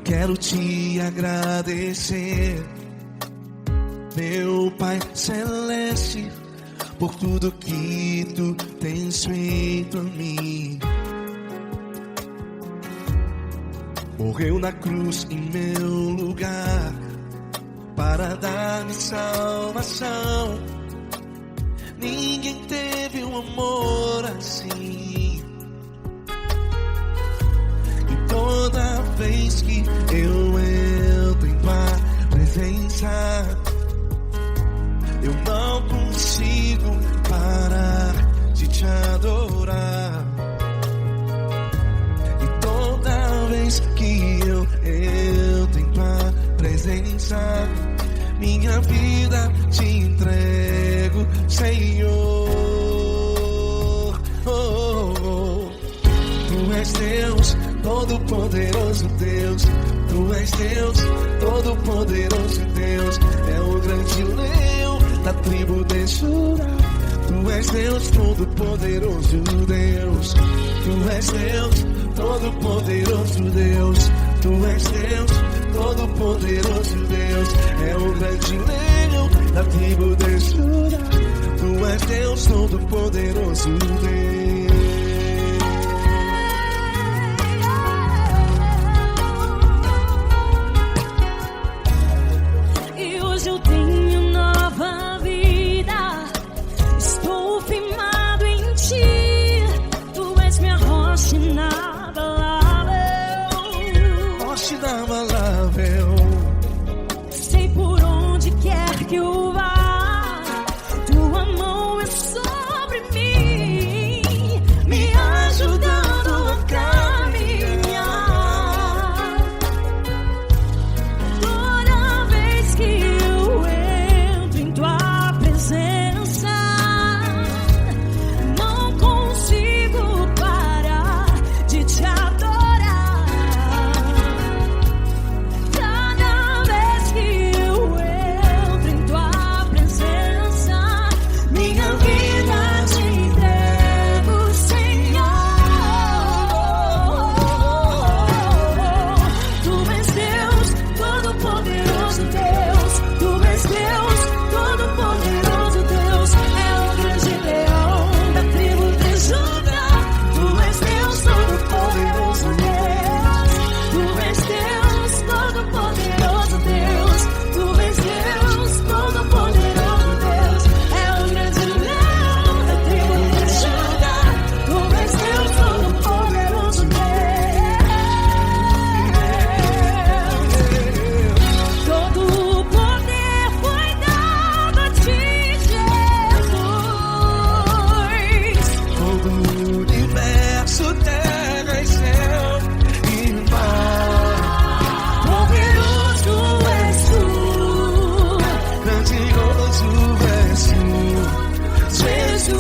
quero te agradecer, meu Pai Celeste, por tudo que tu tens feito a mim. Morreu na cruz em meu lugar para dar-me salvação. Ninguém teve um amor assim. E toda vez que eu entro em tua presença, eu não consigo parar de te adorar. E toda vez que eu entro em tua presença, minha vida te entrego, Senhor. Tu és Deus, Todo-Poderoso Deus. Tu és Deus, Todo-Poderoso Deus. É o grande leão da tribo de Judá. Tu és Deus, Todo-Poderoso Deus. Tu és Deus, Todo-Poderoso Deus. Tu és Deus, Todo-Poderoso Deus. É o grande leão da tribo de Judá. Tu és Deus, Todo-Poderoso Deus. E hoje eu tenho nova vida. Estou firmado em ti. Tu és minha rocha inabalável. Rocha inabalável. Sei por onde quer que eu vá, tua mão é sobre mim, me ajudando a caminhar. Toda vez que eu entro em tua presença, não consigo parar de te adorar. Cada vez que eu entro em tua presença, minha vida te entrego, Senhor. Tu és Deus, Todo-Poderoso Deus. Tu és Deus, Todo-Poderoso Deus. É o grande leão da tribo de Judá. Tu és Deus, Todo-Poderoso Deus. Tu és Deus, Todo-Poderoso Deus. Tu és Deus, Todo-Poderoso Deus. É o grande leão da tribo de Judá. Tu és Deus, Todo-Poderoso Deus. Todo o poder foi dado a ti, Jesus. Todo o universo, terra e céu e mar. Poderoso és tu, Grandioso és tu, Jesus.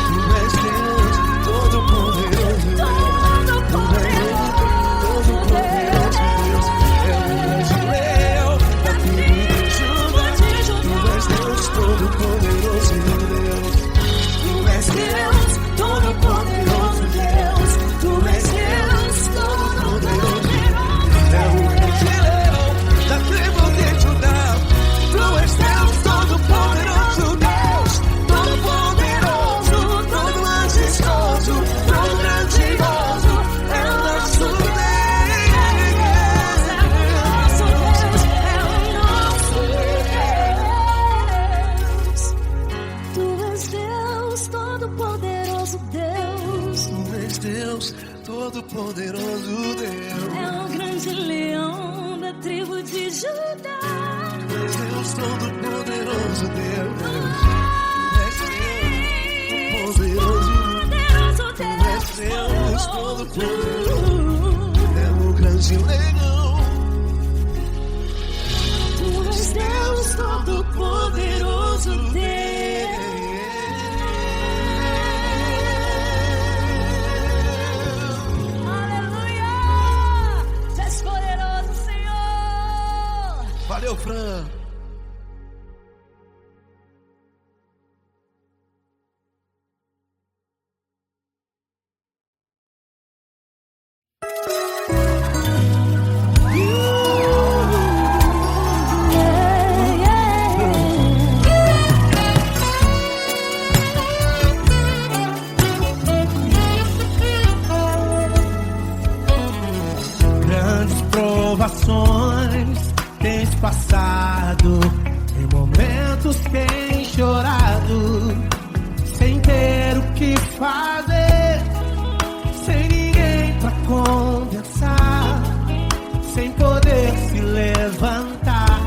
Tu és Deus, Todo-Poderoso Deus. Todo-Poderoso Deus. É o grande leão da tribo de Judá. Tu és Deus, Todo-Poderoso Deus. Tu és Deus, Todo-Poderoso Deus. Tu és Deus, Todo-Poderoso. É o grande leão da tribo de Judá. Tu és Deus, Todo-Poderoso Deus. Todo-Poderoso, todo majestoso, todo grandioso. É o nosso Deus. Tu és Deus, Todo-Poderoso Deus. Tu és Deus, Todo-Poderoso Deus. É o grande leão da tribo de Judá. Tu és Deus, Todo-Poderoso Deus. Tu és Deus, Todo-Poderoso. Poderoso Tu és Deus, Todo-Poderoso. É o grande leão. Tu és Deus, Todo-Poderoso Deus. Aleluia! Tu és poderoso, Senhor. Valeu, Fran. passado, em momentos tem chorado, sem ter o que fazer, sem ninguém pra conversar, sem poder se levantar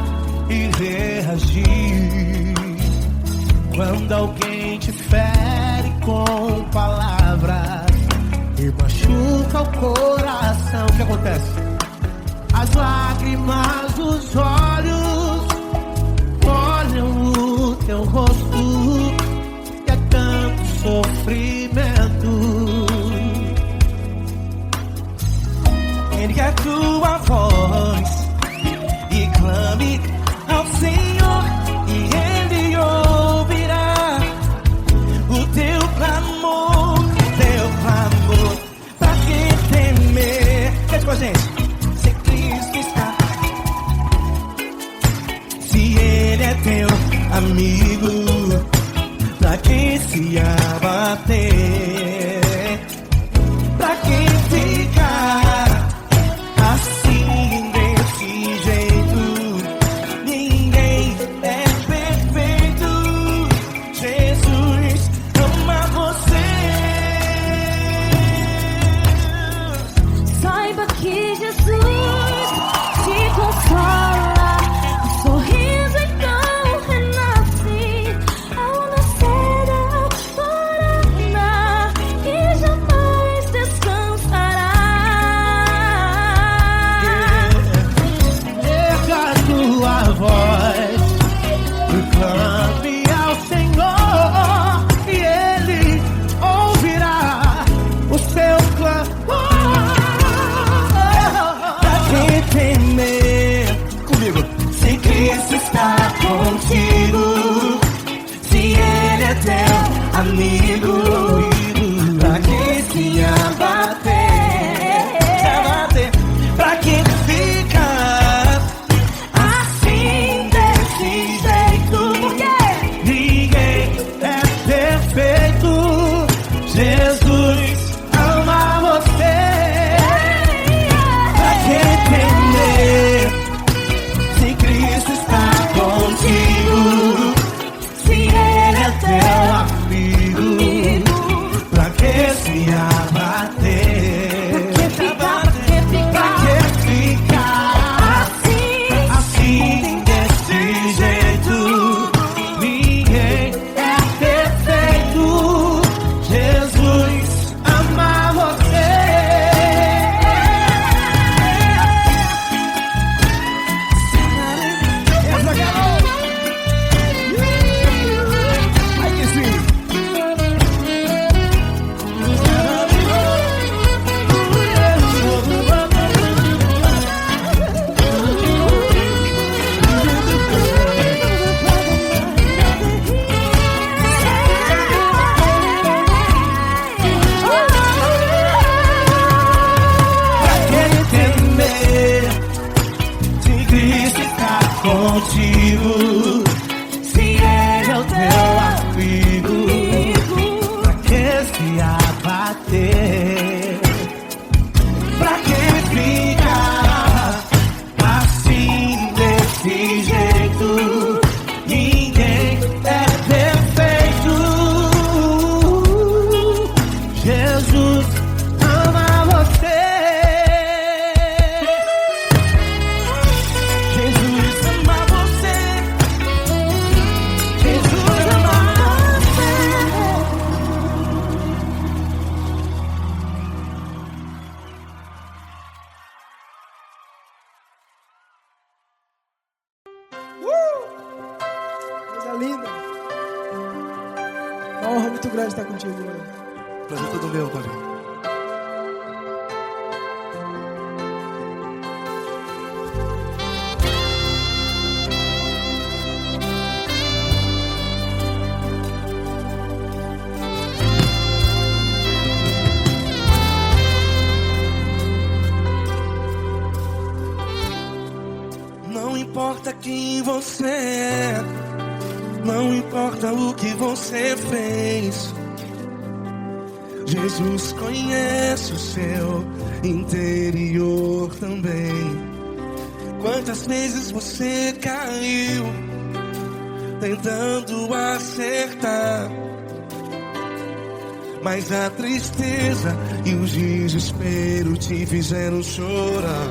e reagir. Quando alguém te fere com palavras e machuca o coração, o que acontece? As lágrimas dos olhos molham o teu rosto, e é tanto sofrimento. Ergue a tua voz e clame ao Senhor, e Ele ouvirá o teu clamor, pra que temer? Cante com a gente. Se Cristo está, se Ele é teu amigo, pra que se abater? Pra que ficar assim desse jeito? Ninguém é perfeito. Jesus ama você. Saiba que Jesus te consola, o sorriso então renasce ao nascer da aurora, e jamais descansará. Erga a tua voz e clame ao Senhor, e Ele ouvirá o seu clamor. Pra que temer? Comigo. Se Cristo está contigo, se Ele é teu amigo, pra que se abater? Pra que ficar assim desse jeito? Porque ninguém é perfeito. Jesus ama você. Pra que temer? Se Cristo está contigo, se Ele é teu amigo, pra que se abater? Pra que ficar assim desse jeito? Ninguém é perfeito. Jesus ama você. Essa garota. Ai que sim. Pra que temer? Se Cristo está contigo, se Ele é o teu amigo, pra que se abater? Pra que ficar assim desse jeito? Ninguém é perfeito. Jesus ama você. Jesus ama você. Jesus ama Coisa linda. Uma honra muito grande estar contigo, mano. Prazer todo meu, Paulinho. Não importa quem você é, não importa o que você fez, Jesus conhece o seu interior também. Quantas vezes você caiu tentando acertar, mas a tristeza e o desespero te fizeram chorar.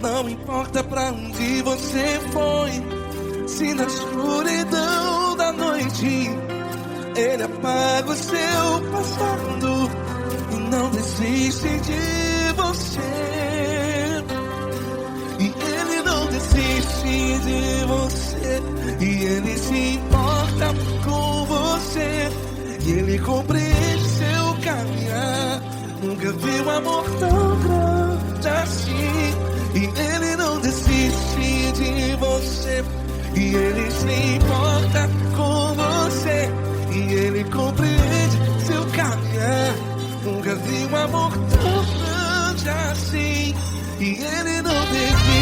Não importa pra onde você foi, se na escuridão da noite Ele apaga o seu passado e não desiste de você. E Ele não desiste de você, e Ele se importa com você, e Ele compreende seu caminhar. Nunca vi um amor tão grande assim. E Ele não desiste de você, e Ele se importa com você, e Ele compreende seu caminhar. Nunca vi um amor tão grande assim. E Ele não desiste.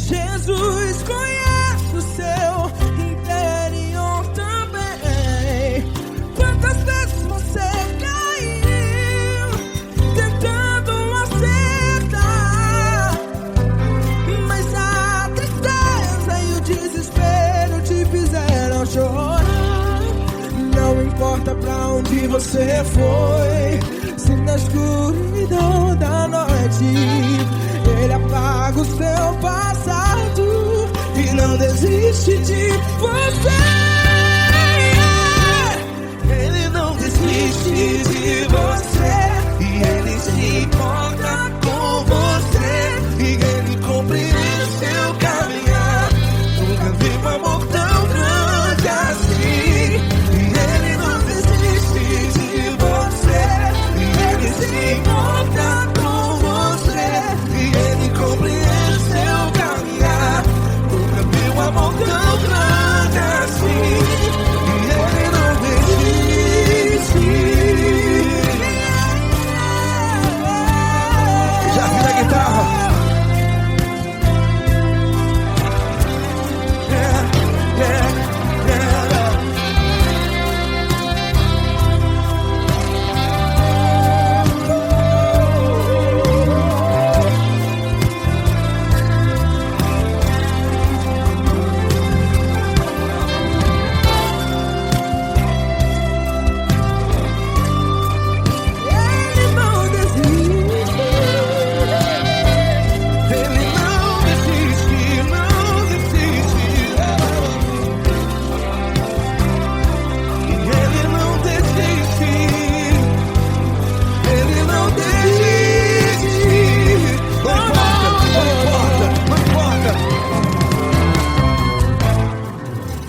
Jesus conhece o seu interior também. Quantas vezes você caiu tentando acertar, mas a tristeza e o desespero te fizeram chorar. Não importa pra onde você foi, se na escuridão da noite Ele apaga o seu passado e não desiste de você. Ele não desiste de você, e Ele se importa com você, e Ele compreende seu caminhar. Nunca vi um amor tão grande assim. E Ele não desiste de você, e Ele se importa com você, e Ele compreende seu caminhar. Nunca vi um amor tão grande assim. E Ele não desiste. Já vira a guitarra.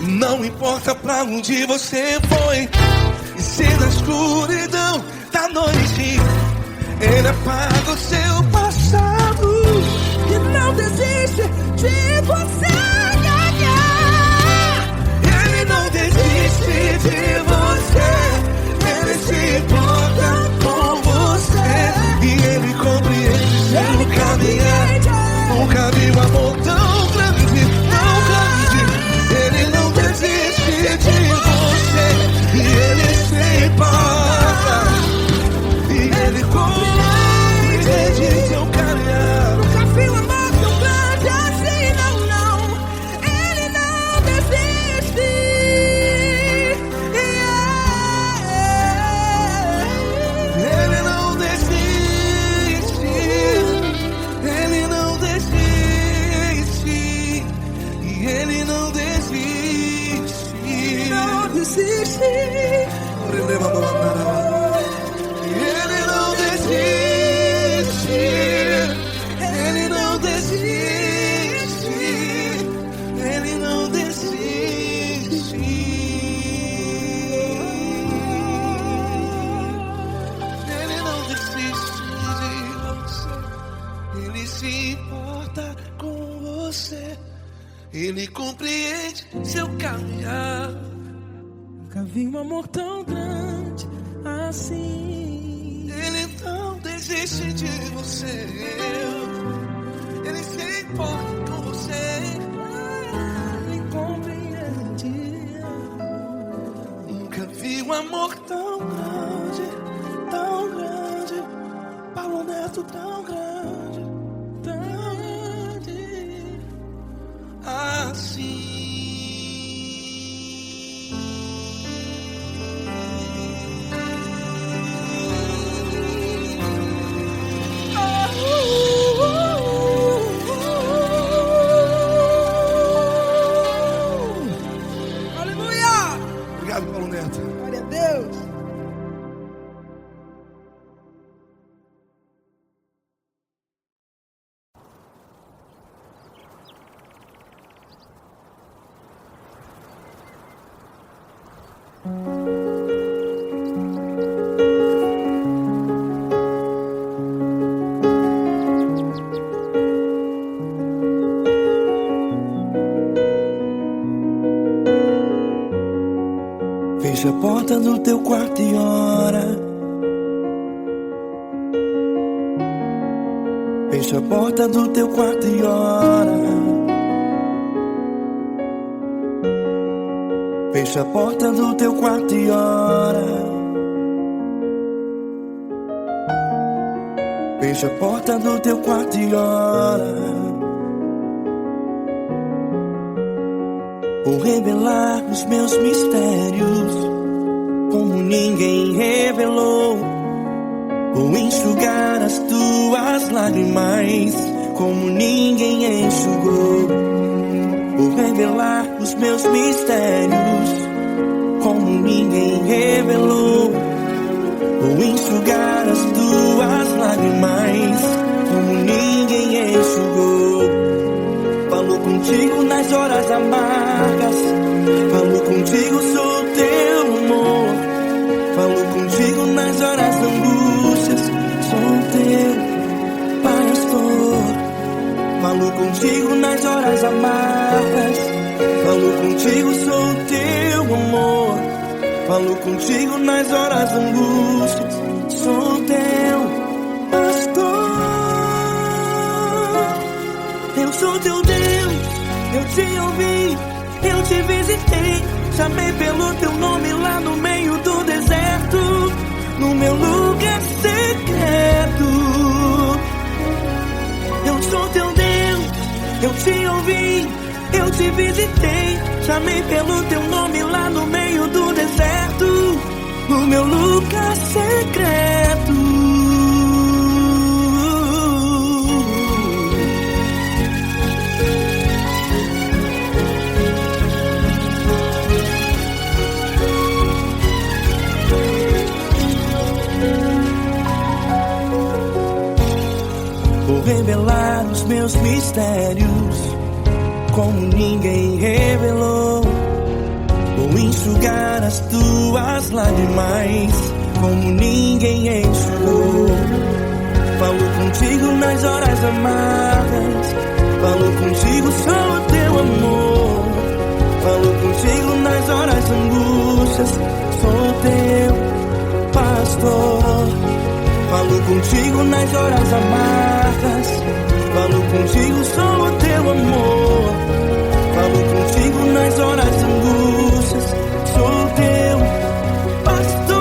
Não importa pra onde você foi, e se na escuridão da noite Ele apaga o seu passado E não desiste de você. Ele não desiste de você, Ele se importa com você, e Ele compreende seu caminhar. Nunca vi um amor tão grande, tão grande. Ele não desiste de você, e Ele se importa, e Ele compreende seu caminhar. Nunca vi um amor tão grande assim, não, não. Ele não desiste. Ele não desiste. Ele não desiste. E Ele não desiste. Não desiste. Ele não desiste. Ele não desiste. Ele não desiste. Ele não desiste de você. Ele se importa com você. Ele compreende seu caminhar. Nunca vi um amor tão grande assim. Ele não desiste de você. Ele se importa com você. Ele compreende. Nunca vi um amor tão grande, tão grande. Paulo Neto tão grande, tão grande assim. Aleluia! Obrigado, Paulo Neto. Glória a Deus. Fecha a porta do teu quarto e ora. Fecha a porta do teu quarto e ora. Fecha a porta do teu quarto e ora. Fecha a porta do teu quarto e ora. Vou revelar os meus mistérios como ninguém revelou. Vou enxugar as tuas lágrimas como ninguém enxugou. Vou revelar os meus mistérios como ninguém revelou. Vou enxugar as tuas lágrimas como ninguém enxugou. Falo contigo nas horas amargas. Falo contigo, sou teu amor. Falo contigo nas horas da angústias. Sou teu pastor. Falo contigo nas horas amargas. Falo contigo, sou teu amor. Falo contigo nas horas da angústias. Sou teu pastor. Eu sou teu Deus, eu te ouvi, eu te visitei. Chamei pelo teu nome lá no meio do deserto, no meu lugar secreto. Eu sou teu Deus, eu te ouvi, eu te visitei. Chamei pelo teu nome lá no meio do deserto, no meu lugar secreto. Vou revelar os meus mistérios como ninguém revelou. Vou enxugar as tuas lágrimas como ninguém enxugou. Falo contigo nas horas amargas. Falo contigo, sou teu amor. Falo contigo nas horas angústias. Sou teu pastor. Falo contigo nas horas amargas. Falo contigo, sou o teu amor. Falo contigo nas horas angústias. Sou teu pastor.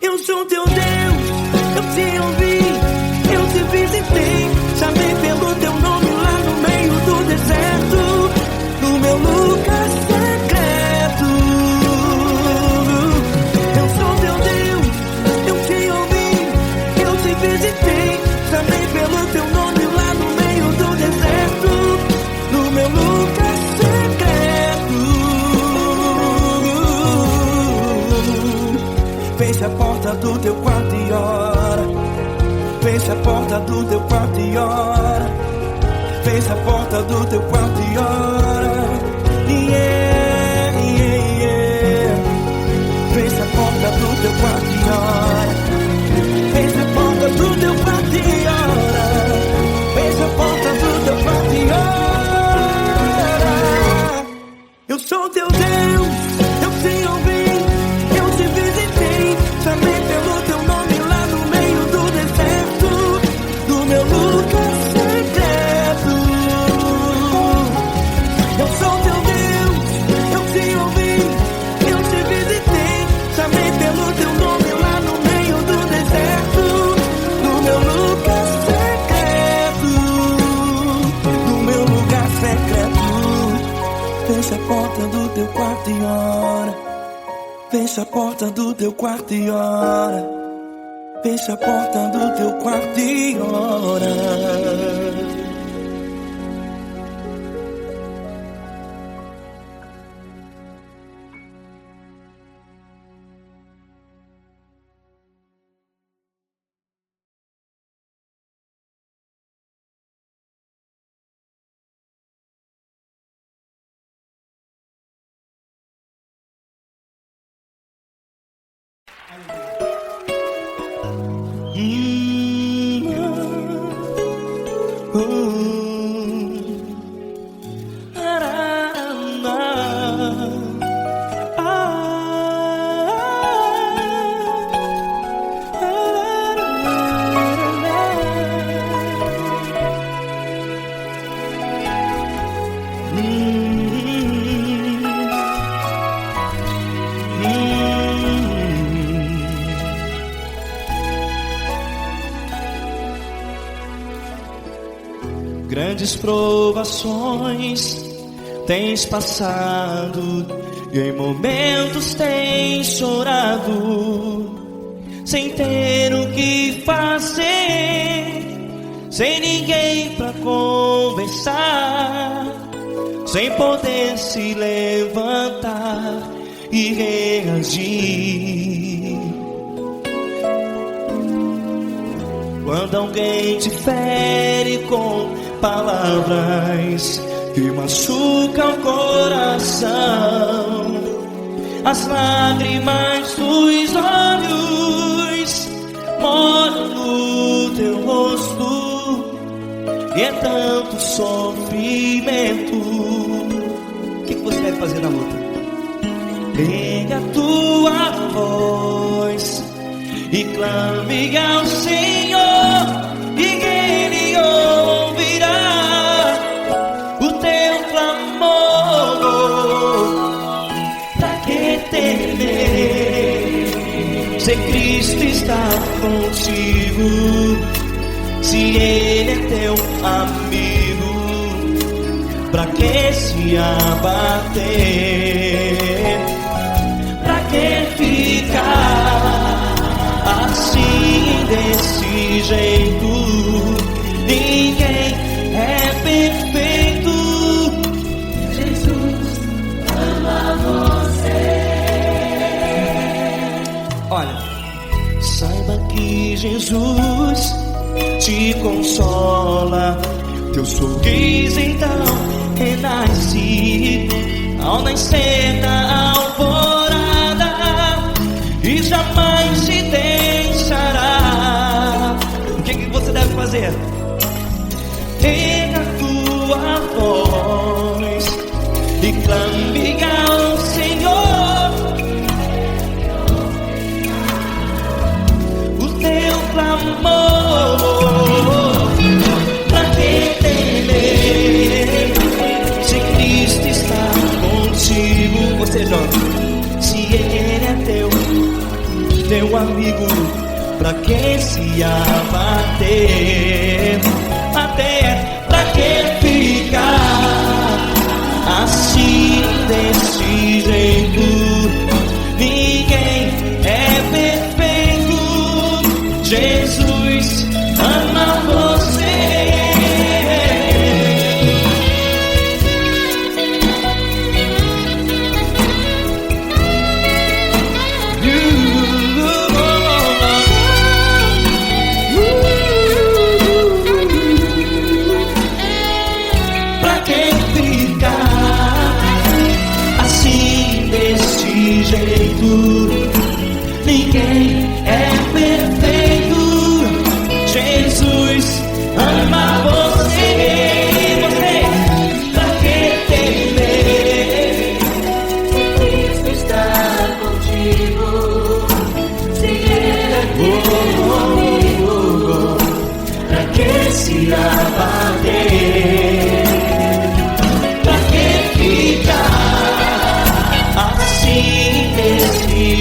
Eu sou teu Deus, eu te ouvi, eu te visitei. Chamei pelo teu nome lá no meio do deserto, no meu lugar secreto. Eu sou teu Deus, eu te ouvi, eu te visitei. Chamei pelo teu nome lá no meio do deserto, no meu lugar secreto. Fecha a porta do teu quarto e ora. Fecha a porta do teu quarto e ora. Fecha a porta do teu quarto e ora. Yeah, yeah, yeah. Fecha a porta do teu quarto e ora. Fecha a porta do teu quarto e ora. Fecha a porta do teu quarto e ora. Eu sou teu Deus, eu te ouvi, Fecha a porta do teu quarto e ora. Fecha a porta do teu quarto e ora. Grandes provações tens passado e em momentos tens chorado, sem ter o que fazer, sem ninguém pra conversar, sem poder se levantar e reagir. Quando alguém te fere com palavras que machucam o coração, as lágrimas dos olhos moram no teu rosto, e é tanto sofrimento. O que você deve fazer na luta? Pega a tua voz e clame ao Senhor, e Ele ouvirá o teu clamor. Pra que temer, se Cristo está contigo, se Ele é teu amigo? Pra que se abater, pra que ficar assim desse jeito? Ninguém é perfeito. Jesus ama você. Olha, saiba que Jesus te consola, teu sorriso então renasce ao nascer da alvorada, e jamais te deixará. O que você deve fazer? Pega a tua voz e clame ao Senhor, o teu clamor. Pra que temer, se Cristo está contigo? Você joga. Se Ele é teu amigo, pra que se abater? Até pra que ficar assim desse jeito? Ninguém é perfeito. Jesus ama você. Ninguém é perfeito. Jesus ama você. Pra que temer, se Cristo está contigo, se Ele é teu amigo? Pra que se abater, pra que ficar assim desse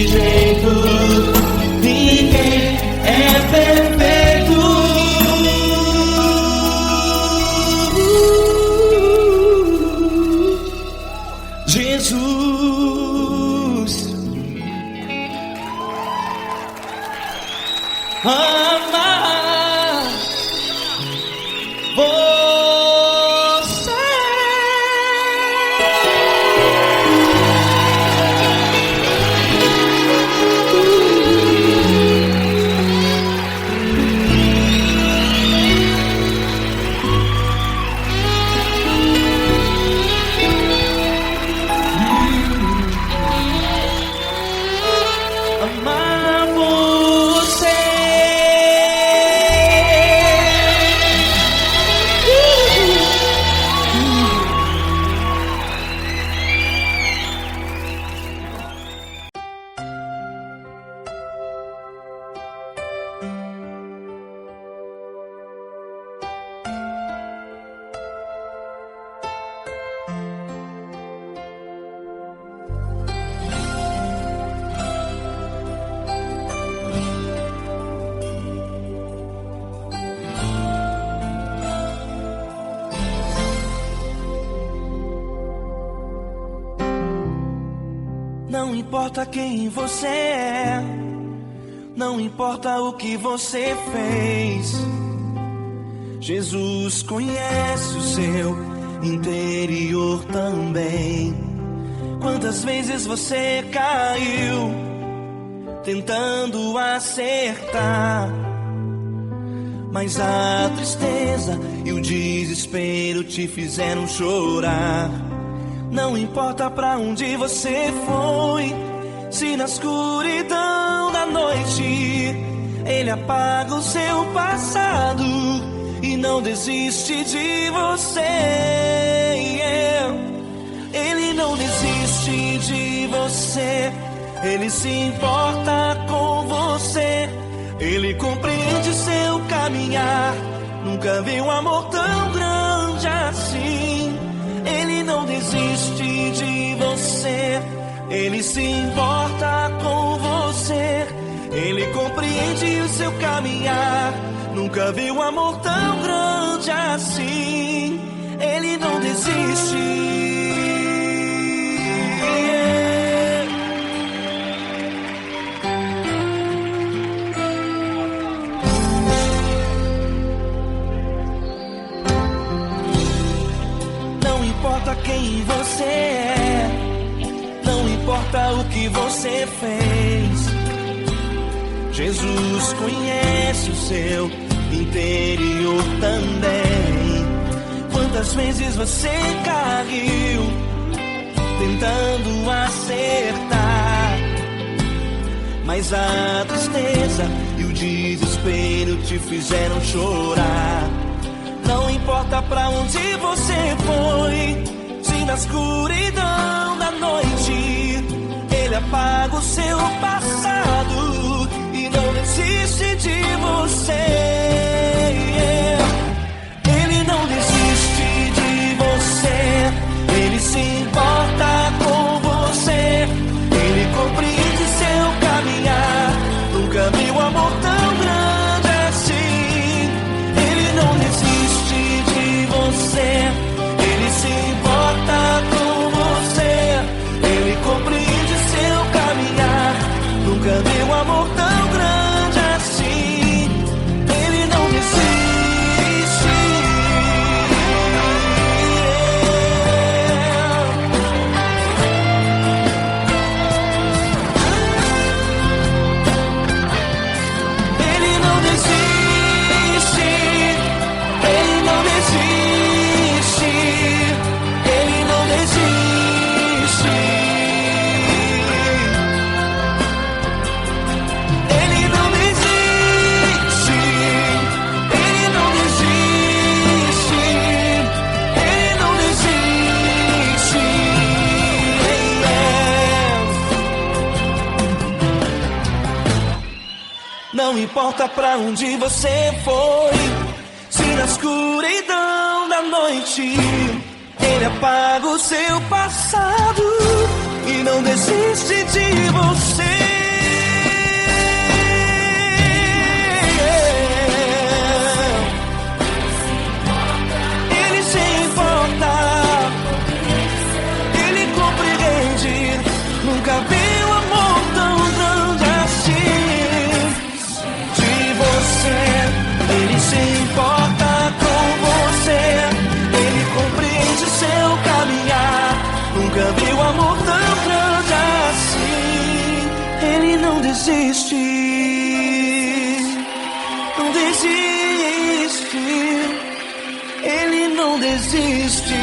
importa quem você é, não importa o que você fez, Jesus conhece o seu interior também. Quantas vezes você caiu tentando acertar, mas a tristeza e o desespero te fizeram chorar. Não importa pra onde você foi, se na escuridão da noite Ele apaga o seu passado e não desiste de você. Ele não desiste de você, Ele se importa com você, Ele compreende seu caminhar. Nunca vi um amor tão grande assim. Ele não desiste de você, Ele se importa com você, Ele compreende o seu caminhar. Nunca vi um amor tão grande assim. Ele não desiste. Não importa quem você é, não importa o que você fez, Jesus conhece o seu interior também. Quantas vezes você caiu tentando acertar, mas a tristeza e o desespero te fizeram chorar. Não importa pra onde você foi, se na escuridão da noite Ele apaga o seu passado e não desiste de você. Ele não desiste de você, Ele se importa com você, Ele compreende seu caminhar. Nunca vi um amor tão grande assim. Ele não desiste de você, Ele se importa com você, Ele compreende seu caminhar. Nunca vi um amor tão grande assim. Ele não desiste. Ele não desiste. Ele não desiste. Ele não desiste. Ele não desiste. Ele não desiste. Ele não desiste. Não importa pra onde você foi, se na escuridão da noite Ele apaga o seu passado e não desiste de você. Ele se importa, Ele compreende. Nunca vi um amor tão grande assim. De você, Ele se importa com você, Ele compreende seu caminhar. Nunca vi um amor tão grande assim. Ele não desiste, não desiste. Ele não desiste.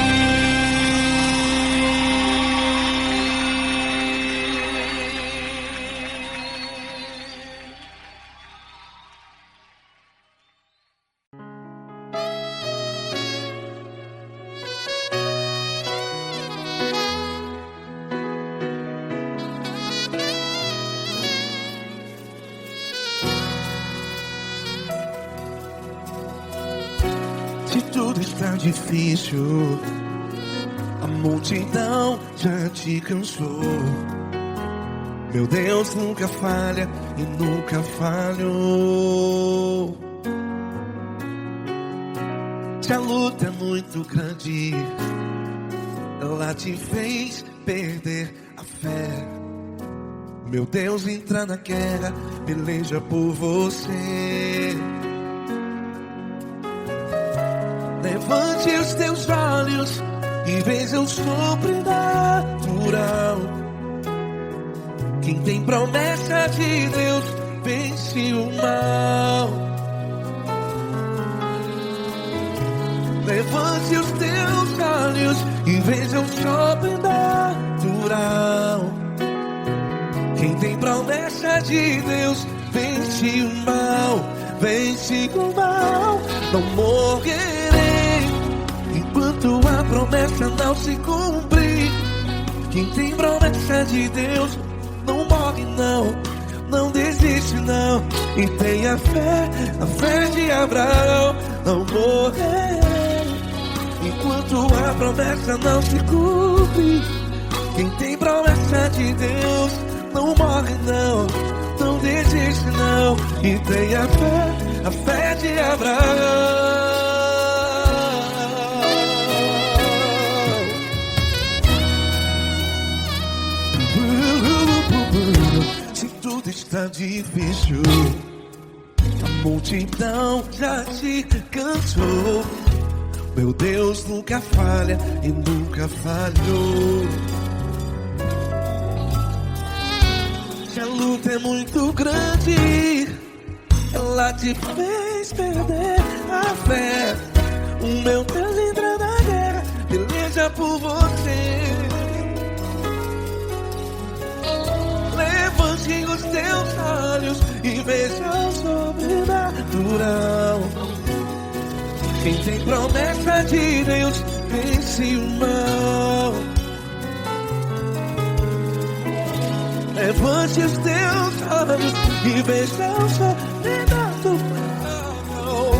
Se tudo está difícil, a multidão já te cansou. Meu Deus nunca falha e nunca falhou. Se a luta é muito grande, ela te fez perder a fé. Meu Deus entra na guerra, peleja por você. Levante os teus olhos e veja o sobrenatural. Quem tem promessa de Deus vence o mal. Levante os teus olhos e veja o sobrenatural. Quem tem promessa de Deus vence o mal. Vence o mal. Não morrerei enquanto a promessa não se cumprir. Quem tem promessa de Deus não morre não, não desiste não. E tenha fé, a fé de Abraão. Não morrerei enquanto a promessa não se cumpre. Quem tem promessa de Deus não morre não, não desiste não. E tenha fé, a fé de Abraão. Se tudo está difícil, a multidão já te cansou. Meu Deus nunca falha e nunca falhou. Se a luta é muito grande, ela te fez perder a fé. O meu Deus entra na guerra, peleja por você. Levante os teus olhos e veja o sobrenatural. Quem tem promessa de Deus vence o mal. Levante os teus olhos e veja o sobrenatural.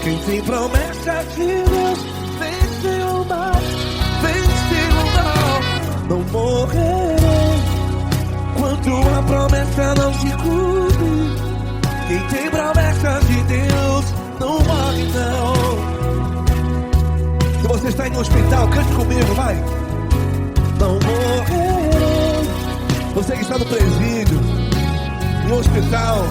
Quem tem promessa de Deus vence o mal. Vence o mal. Não morrerei enquanto a promessa não se cumpre. Quem tem promessa de Deus não morre não. Se você está em um hospital, cante comigo, vai. Não morrerei. Você que está no presídio, em um hospital,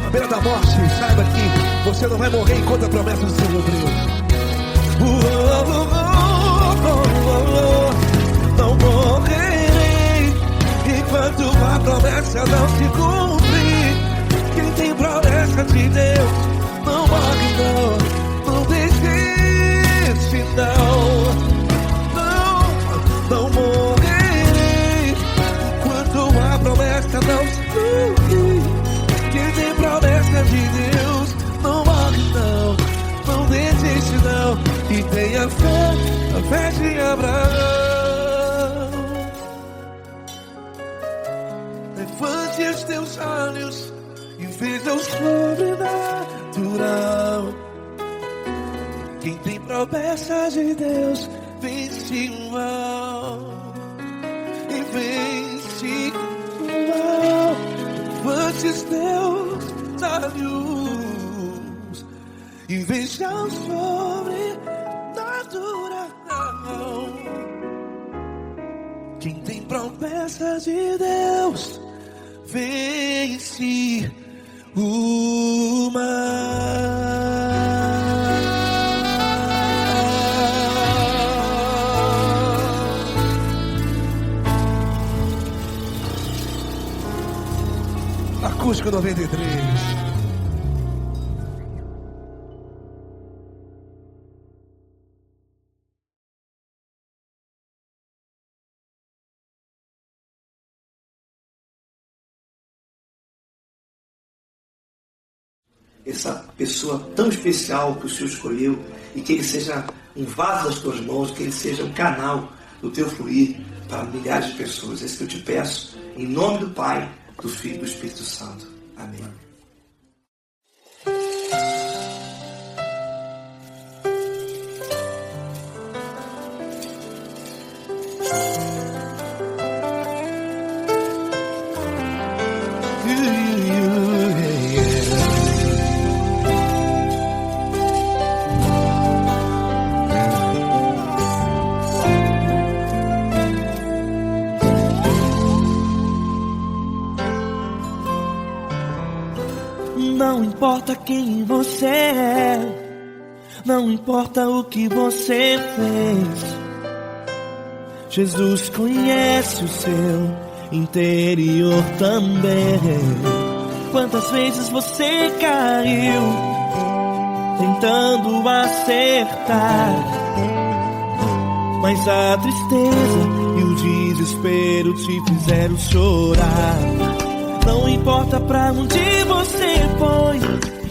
à beira da morte, saiba que você não vai morrer enquanto a promessa não se cumpriu. Não morrerei enquanto a promessa não se cumprir. Quem tem promessa de Deus não morre não, não desiste não. Não morrerei enquanto a promessa não se cumprir. Quem tem promessa de Deus não morre não, não desiste não. E tenha fé, a fé de Abraão. Levante os teus olhos e veja o sobrenatural. Quem tem promessa de Deus vence o mal. E vence o mal. Levante os teus olhos e veja o sobrenatural. Quem tem promessa de Deus vence o mal. Acústico 93. Essa pessoa tão especial que o Senhor escolheu, e que ele seja um vaso das tuas mãos, que ele seja um canal do teu fluir para milhares de pessoas. É isso que eu te peço, em nome do Pai, do Filho e do Espírito Santo. Amém. importa quem você é, não importa o que você fez, Jesus conhece o seu interior também. Quantas vezes você caiu tentando acertar, mas a tristeza e o desespero te fizeram chorar. Não importa pra onde você foi,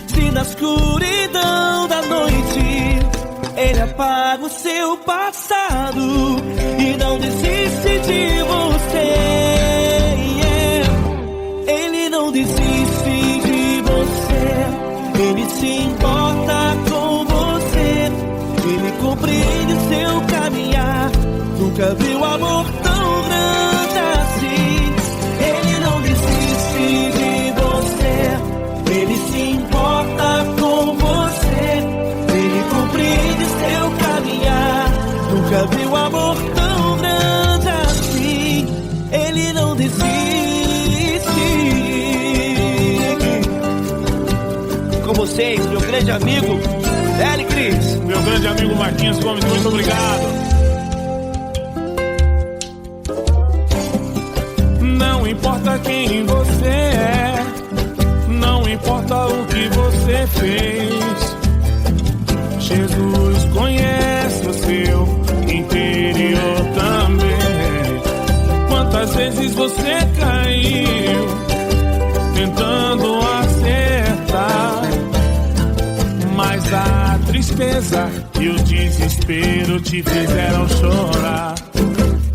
se na escuridão da noite Ele apaga o seu passado e não desiste de você. Ele não desiste de você, Ele se importa com você, Ele compreende o seu caminhar. Nunca viu amor tão grande assim. Ele não desiste de você, Ele se importa com você, Ele compreende seu caminhar. Nunca viu amor tão grande assim. Ele não desiste. Com vocês, meu grande amigo L. Cris. Meu grande amigo Marquinhos Gomes, muito obrigado. Não importa quem você é, não importa o que você fez, Jesus conhece o seu interior também. Quantas vezes você caiu tentando acertar, mas a tristeza e o desespero te fizeram chorar.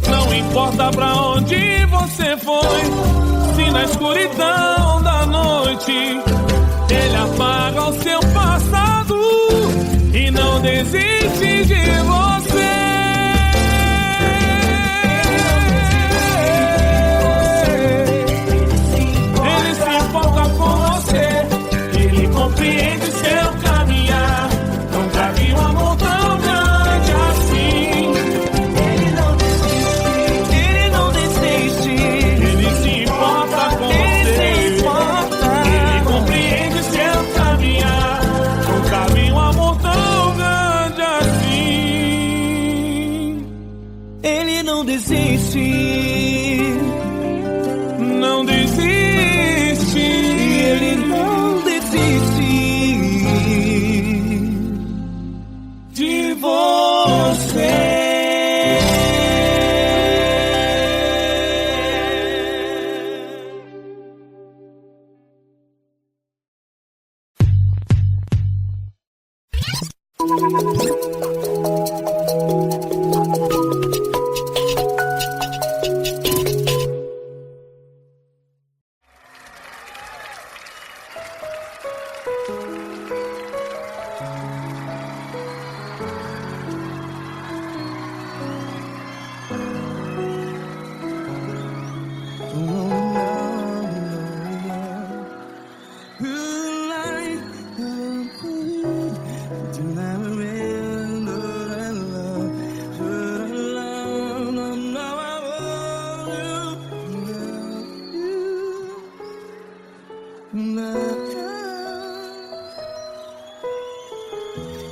Não importa pra onde você foi, se na escuridão da noite Ele apaga o seu passado e não desiste de você. Ele se importa com você, Ele compreende seu caminhar. Nunca vi um amor tão grande assim. Ele não desiste, Ele se importa com você, Ele compreende seu caminhar. Nunca vi um amor tão grande assim. Ele não desiste, não desiste, Ele não desiste de você.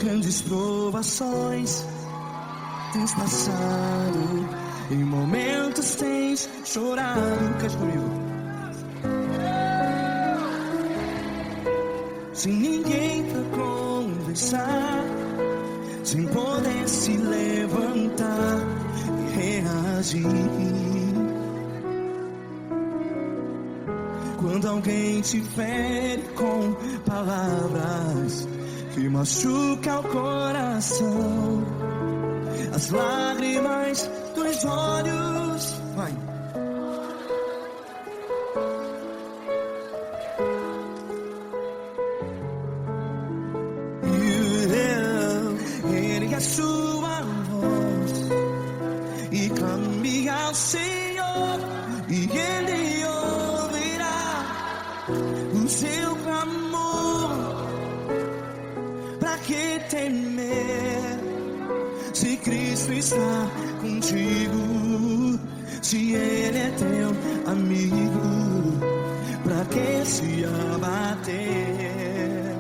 Grandes provações tens passado, em momentos tens chorado. Cante comigo. Sem ninguém pra conversar, sem poder se levantar e reagir. Quando alguém te fere com palavras que machuca o coração, as lágrimas dos olhos, vai. Ergue a sua voz e clame ao Senhor, e Ele ouvirá o seu clamor. Pra que temer, se Cristo está contigo? Se Ele é teu amigo, pra que se abater?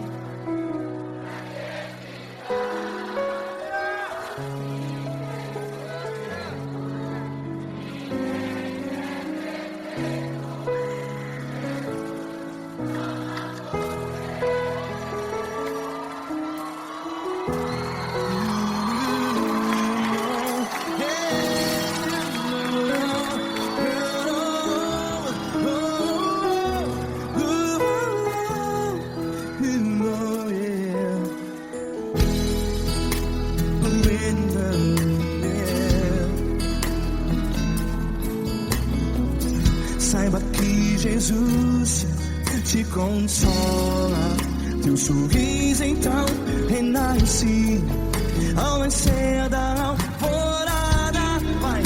Saiba que Jesus te consola. Teu sorriso então renasce ao nascer da alvorada. Vai.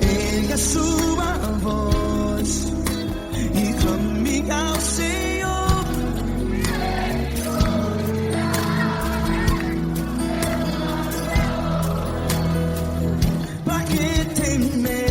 Ergue a sua voz e clame ao Senhor. Pra que temer?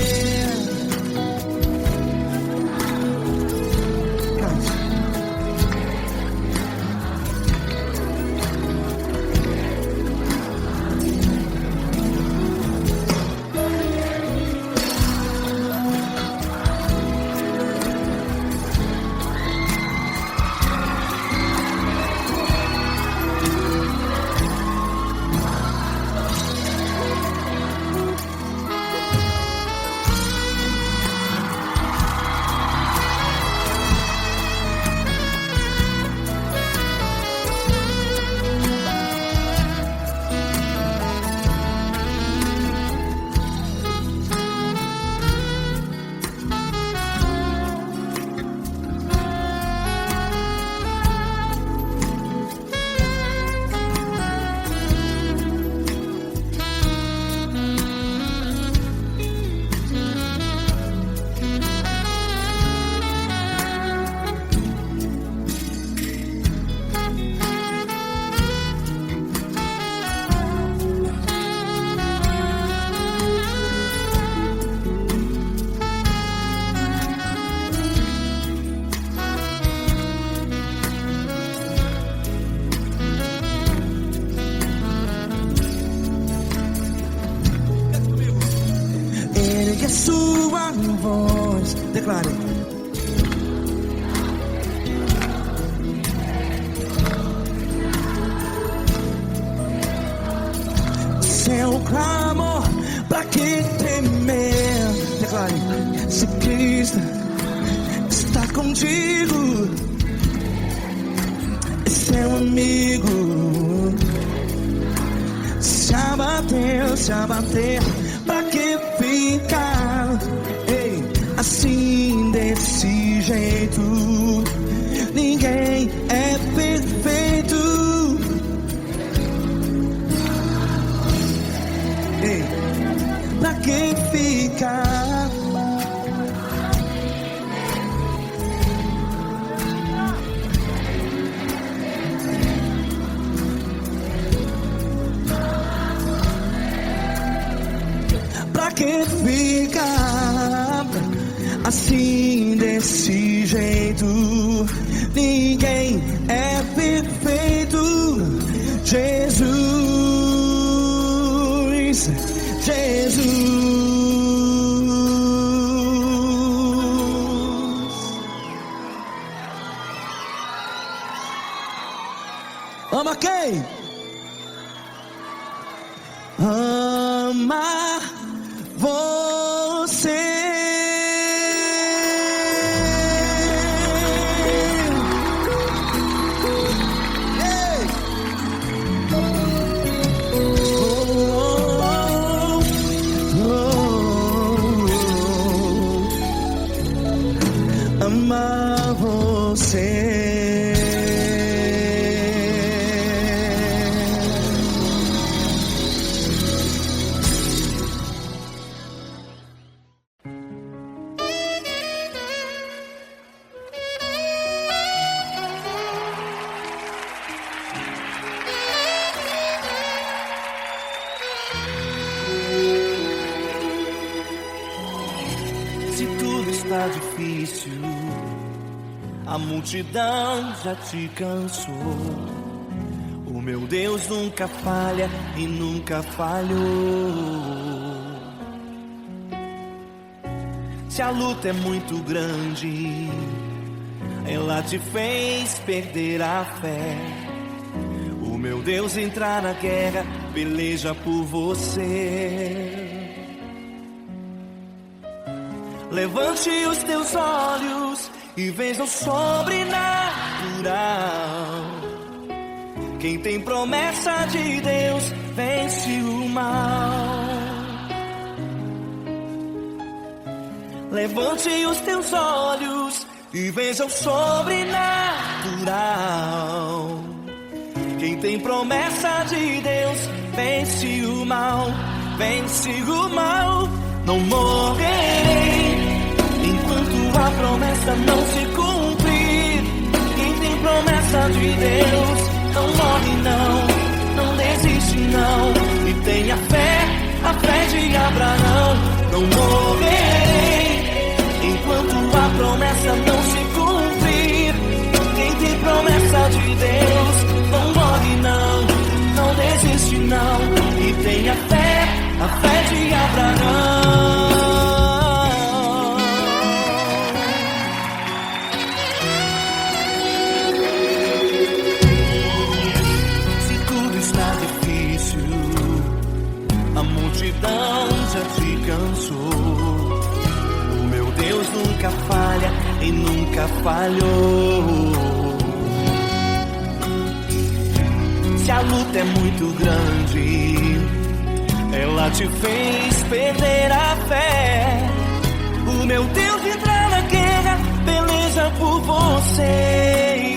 Ergue a sua voz, declare. Seu clamor, pra que temer? Declare. Se Cristo está contigo, é seu amigo. Se abater, pra que ficar assim desse jeito? Ninguém é perfeito. Pra que ficar? Pra que ficar assim desse jeito? Ninguém é perfeito. Jesus, ama quem? Ama você. Ama você. Se tudo está difícil A multidão já te cansou. O meu Deus nunca falha e nunca falhou. Se a luta é muito grande, ela te fez perder a fé. O meu Deus entrar na guerra, peleja por você. Levante os teus olhos e veja o sobrenatural. Quem tem promessa de Deus vence o mal. Levante os teus olhos e veja o sobrenatural. Quem tem promessa de Deus vence o mal, vence o mal. Não morrerei enquanto a promessa não se cumprir. Quem tem promessa de Deus não morre não desiste não. E tenha fé, a fé de Abraão. Não morrerei enquanto a promessa não se cumprir. Quem tem promessa de Deus não morre não desiste não. E tenha fé, a fé de Abraão. Se tudo está difícil, a multidão já te cansou. O meu Deus nunca falha e nunca falhou. Se a luta é muito grande, ela te fez perder a fé. O meu Deus entrar na guerra, peleja por você.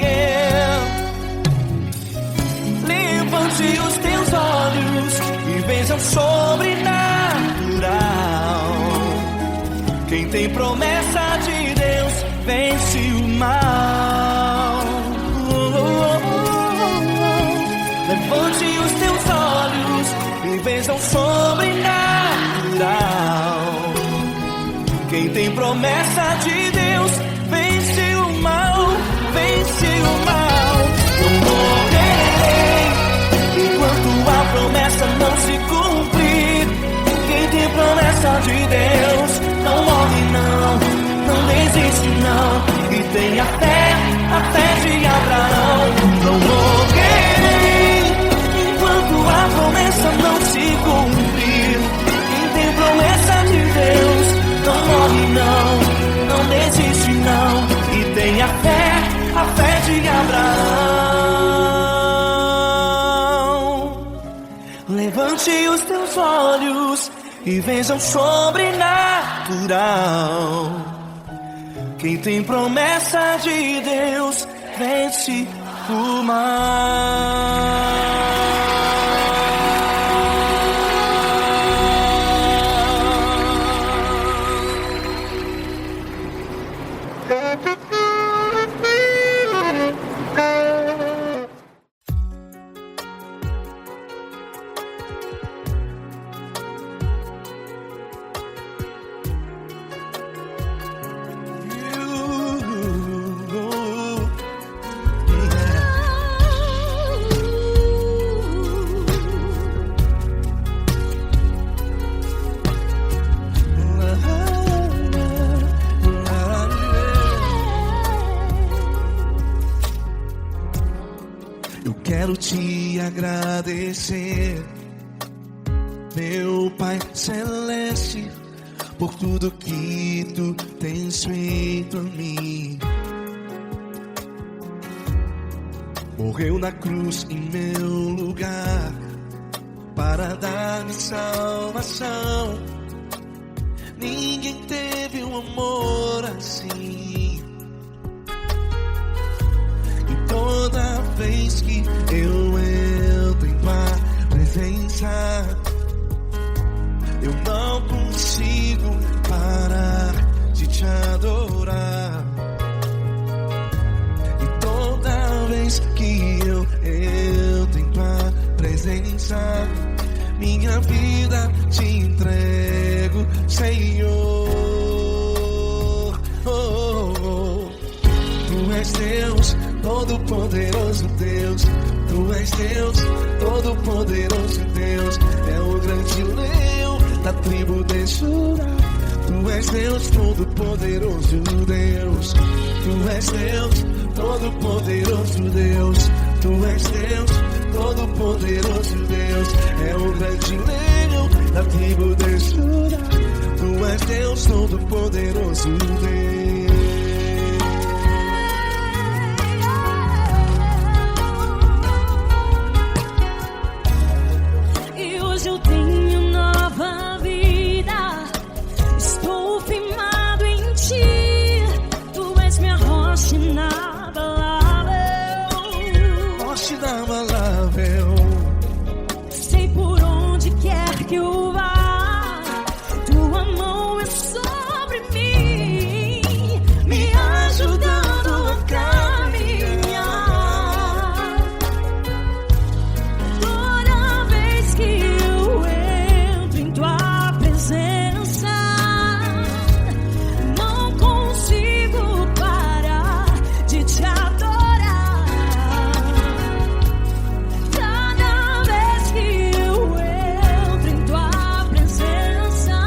Levante os teus olhos e veja o sobrenatural. Quem tem promessa de Deus vence o mal. Levante os teus olhos e veja o sobrenatural. Quem tem promessa de Deus vence o mal, vence o mal. Não morrerei enquanto a promessa não se cumprir. Quem tem promessa de Deus não morre não desiste não. E tenha fé, a fé de Abraão. Não morrerei enquanto a promessa não se cumprir. Quem tem promessa de Deus não morre não desiste não. E tenha fé, a fé de Abraão. Levante os teus olhos e veja o sobrenatural. Quem tem promessa de Deus vence o mal. Quero te agradecer, meu Pai Celeste, por tudo que tu tens feito a mim. Morreu na cruz em meu lugar para dar-me salvação. Ninguém teve um amor assim. E toda vez que eu entro em tua presença, eu não consigo parar de te adorar. E toda vez que eu entro em tua presença, minha vida te entrego, Senhor. Tu és Todo-Poderoso Deus, Tu és Deus, Todo-Poderoso Deus, é o grande leão da tribo de Judá. Tu és Deus, Todo-Poderoso Deus, Tu és Deus, Todo-Poderoso Deus, Tu és Deus, Todo-Poderoso Deus, é o grande leão da tribo de Judá. Tu és Deus, Todo-Poderoso Deus. Eu tenho nova vida, estou firmado em Ti, Tu és minha rocha inabalável. Rocha inabalável. Sei por onde quer que eu vá, Tua mão é sobre mim, me ajudando a caminhar. Toda vez que eu entro em Tua presença, não consigo parar de Te adorar. Cada vez que eu entro em Tua presença,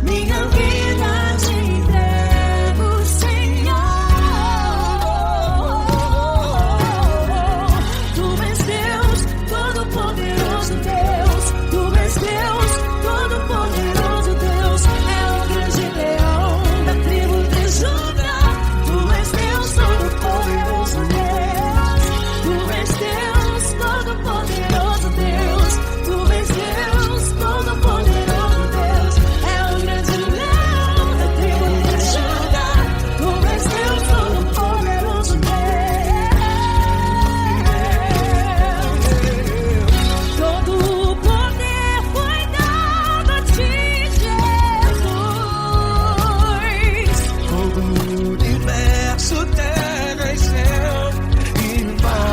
minha vida Te entrego, Senhor. Tu és Deus, Todo-Poderoso Deus, Tu és Deus, Todo-Poderoso Deus, é o grande leão da tribo de Judá. Tu és Deus, Todo-Poderoso Deus, Tu és Deus, Todo-Poderoso Deus, Tu és Deus, Todo-Poderoso Deus, é o grande leão da tribo de Judá. Tu és Deus, Todo-Poderoso Deus. Todo o poder foi dado a Ti, Jesus. Todo o universo, terra e céu e mar.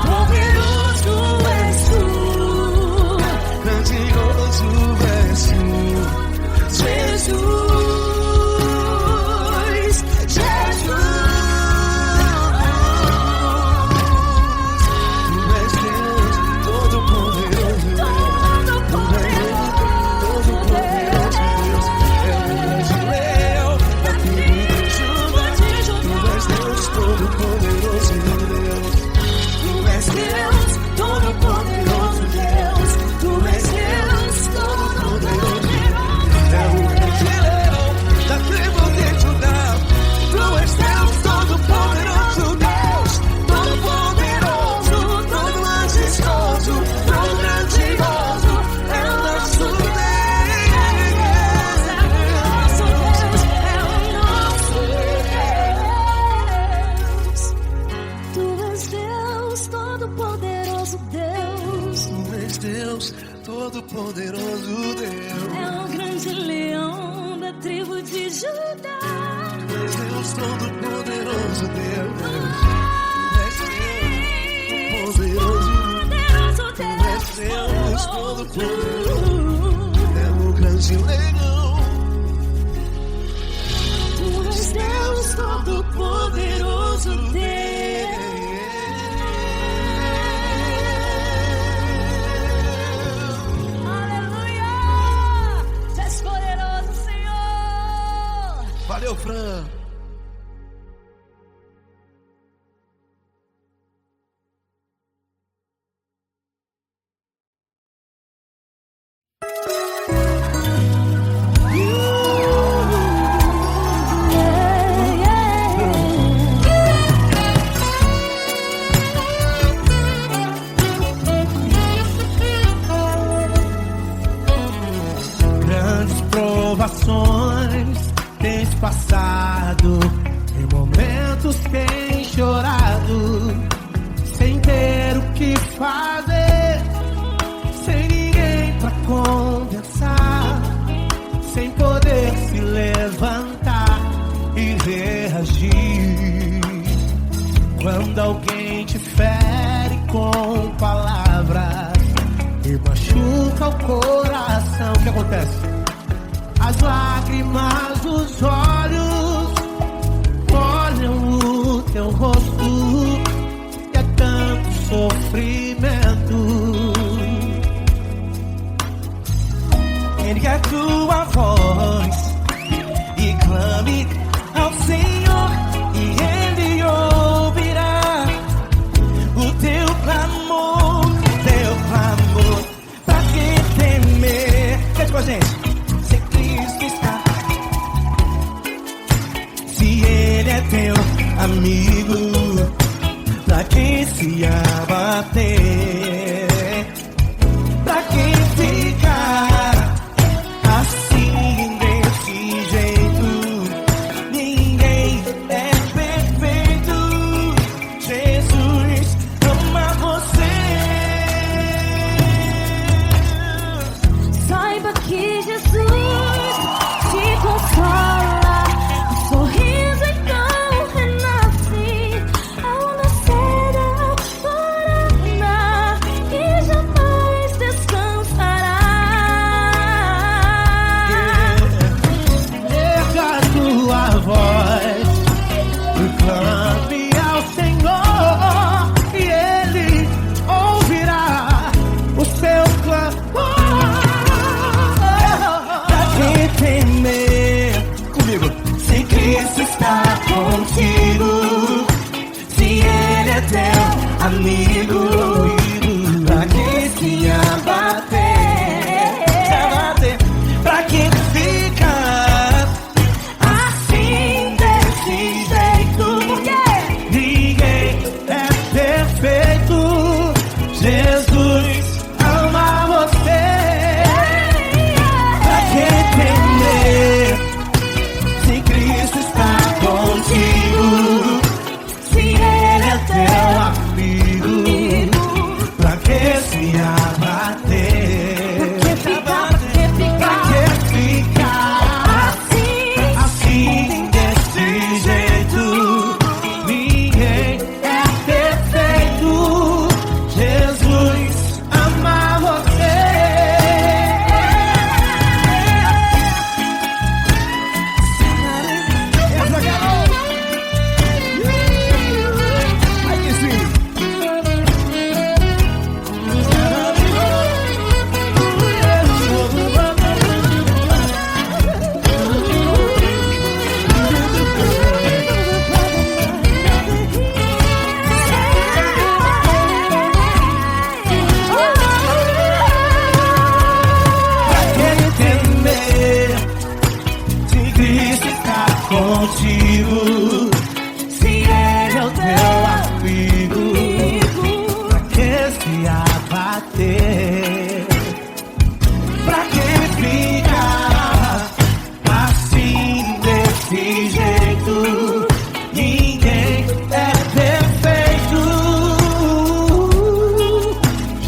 Poderoso és Tu, Grandioso és Tu, Jesus, Jesus. Tu és Deus, Todo-Poderoso Deus, Todo-Poderoso Deus, é o grande leão da tribo de Judá. Tu és Deus, Todo-Poderoso Deus, Tu és Deus, Todo-Poderoso Deus, Tu és Deus, Todo-Poderoso Deus. é o grande leão da tribo de Judá. Tu és Deus, Todo-Poderoso Deus, Todo-Poderoso, todo majestoso, todo grandioso, é o nosso Tu és Deus, Todo-Poderoso Deus, Tu és Deus, Todo-Poderoso Deus, é o grande leão da tribo de Judá. Tu és Deus, Todo-Poderoso Deus, Tu és Deus, Poderoso Tu és Deus, Todo-Poderoso, é o grande leão. Tu és Deus, Todo-Poderoso Deus. Aleluia! Tu és poderoso, Senhor. Valeu, Fran. Grandes provações tens passado, em momentos tens chorado, sem ter o que fazer, sem ninguém pra conversar, sem poder se levantar e reagir. Quando alguém te fere com palavras e machuca o coração, o que acontece? As lágrimas dos olhos molham o teu rosto e a tanto sofrimento. Ergue a tua voz e clame ao Senhor, e Ele ouvirá o teu clamor, pra que temer? Cante com a gente. Se Cristo está, se Ele é teu amigo, pra que se abater? Pra que ficar assim desse jeito? Ninguém é perfeito. Jesus ama você. Saiba que Jesus te consola, o sorriso então renasce ao nascer da aurora e jamais descansará. Erga a tua voz e clame ao Senhor, e Ele ouvirá o seu clamor. Pra que temer? Comigo. Se Cristo está contigo, se Ele é teu amigo, pra que se abater? Pra que ficar assim desse jeito? Porque ninguém é perfeito. Jesus ama você. Pra que temer? Se Cristo está contigo, se Ele é teu amigo, pra que se abater? Pra que ficar assim desse jeito? Ninguém é perfeito. Jesus ama você. Aí que sim. Pra que temer? Se Cristo está contigo, se Ele é o teu amigo, pra que se abater? Pra que ficar assim desse jeito? Ninguém é perfeito.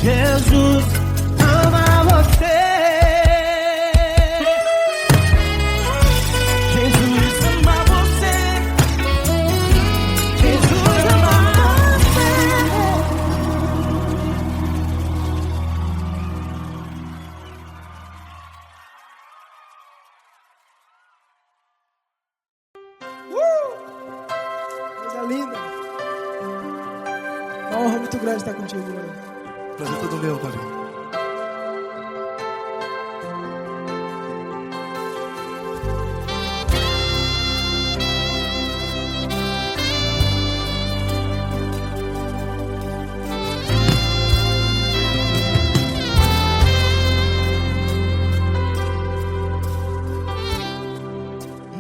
Jesus ama você. Jesus ama você. Jesus ama você. Coisa linda. Uma honra muito grande estar contigo, mano. Prazer todo meu, Paulinho.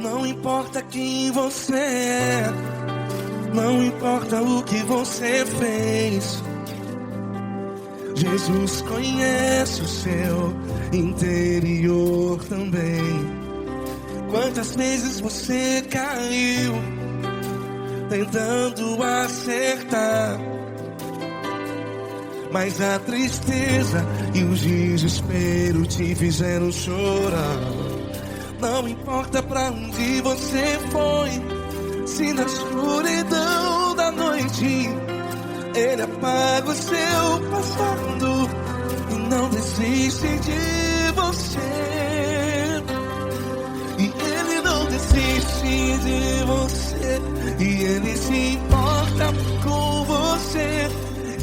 Não importa quem você é, não importa o que você fez, Jesus conhece o seu interior também. Quantas vezes você caiu tentando acertar, mas a tristeza e o desespero te fizeram chorar. Não importa pra onde você foi, se na escuridão da noite Ele apaga o seu passado e não desiste de você. E Ele não desiste de você, e Ele se importa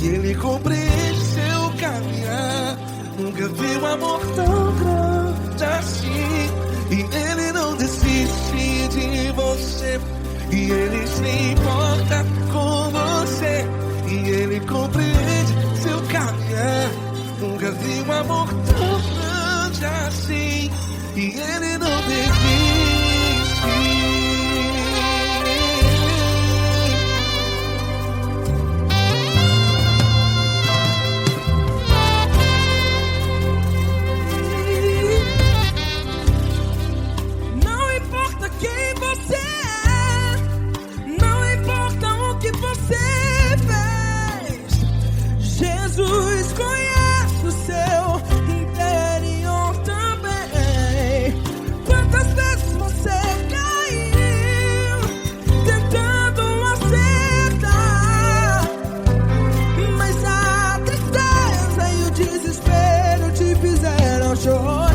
e Ele compreende seu caminhar. Nunca vi um amor tão grande assim, e Ele não desiste de você, e Ele se importa com você, e Ele compreende seu caminhar. Nunca vi um amor tão grande assim, e Ele não desiste. Não importa quem você é, não importa o que você fez, Jesus conhece o seu interior também. Quantas vezes você caiu tentando acertar, mas a tristeza e o desespero te fizeram chorar.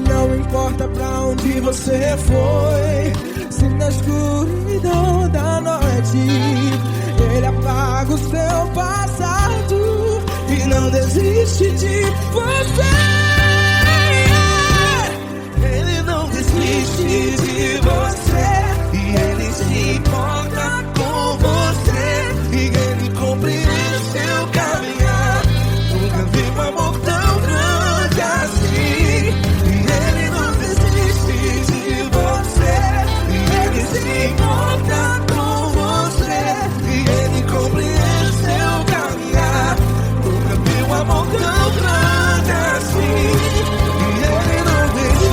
Não importa pra onde você foi, se na escuridão da noite Ele apaga o seu passado e não desiste de você. Ele não desiste de você, e Ele se importa com você, e Ele compreende seu caminhar. Nunca vi um amor tão grande assim, e Ele não desiste de você, e Ele se importa com você, e Ele compreende seu caminhar. Nunca vi um amor tão grande assim, e Ele não desiste.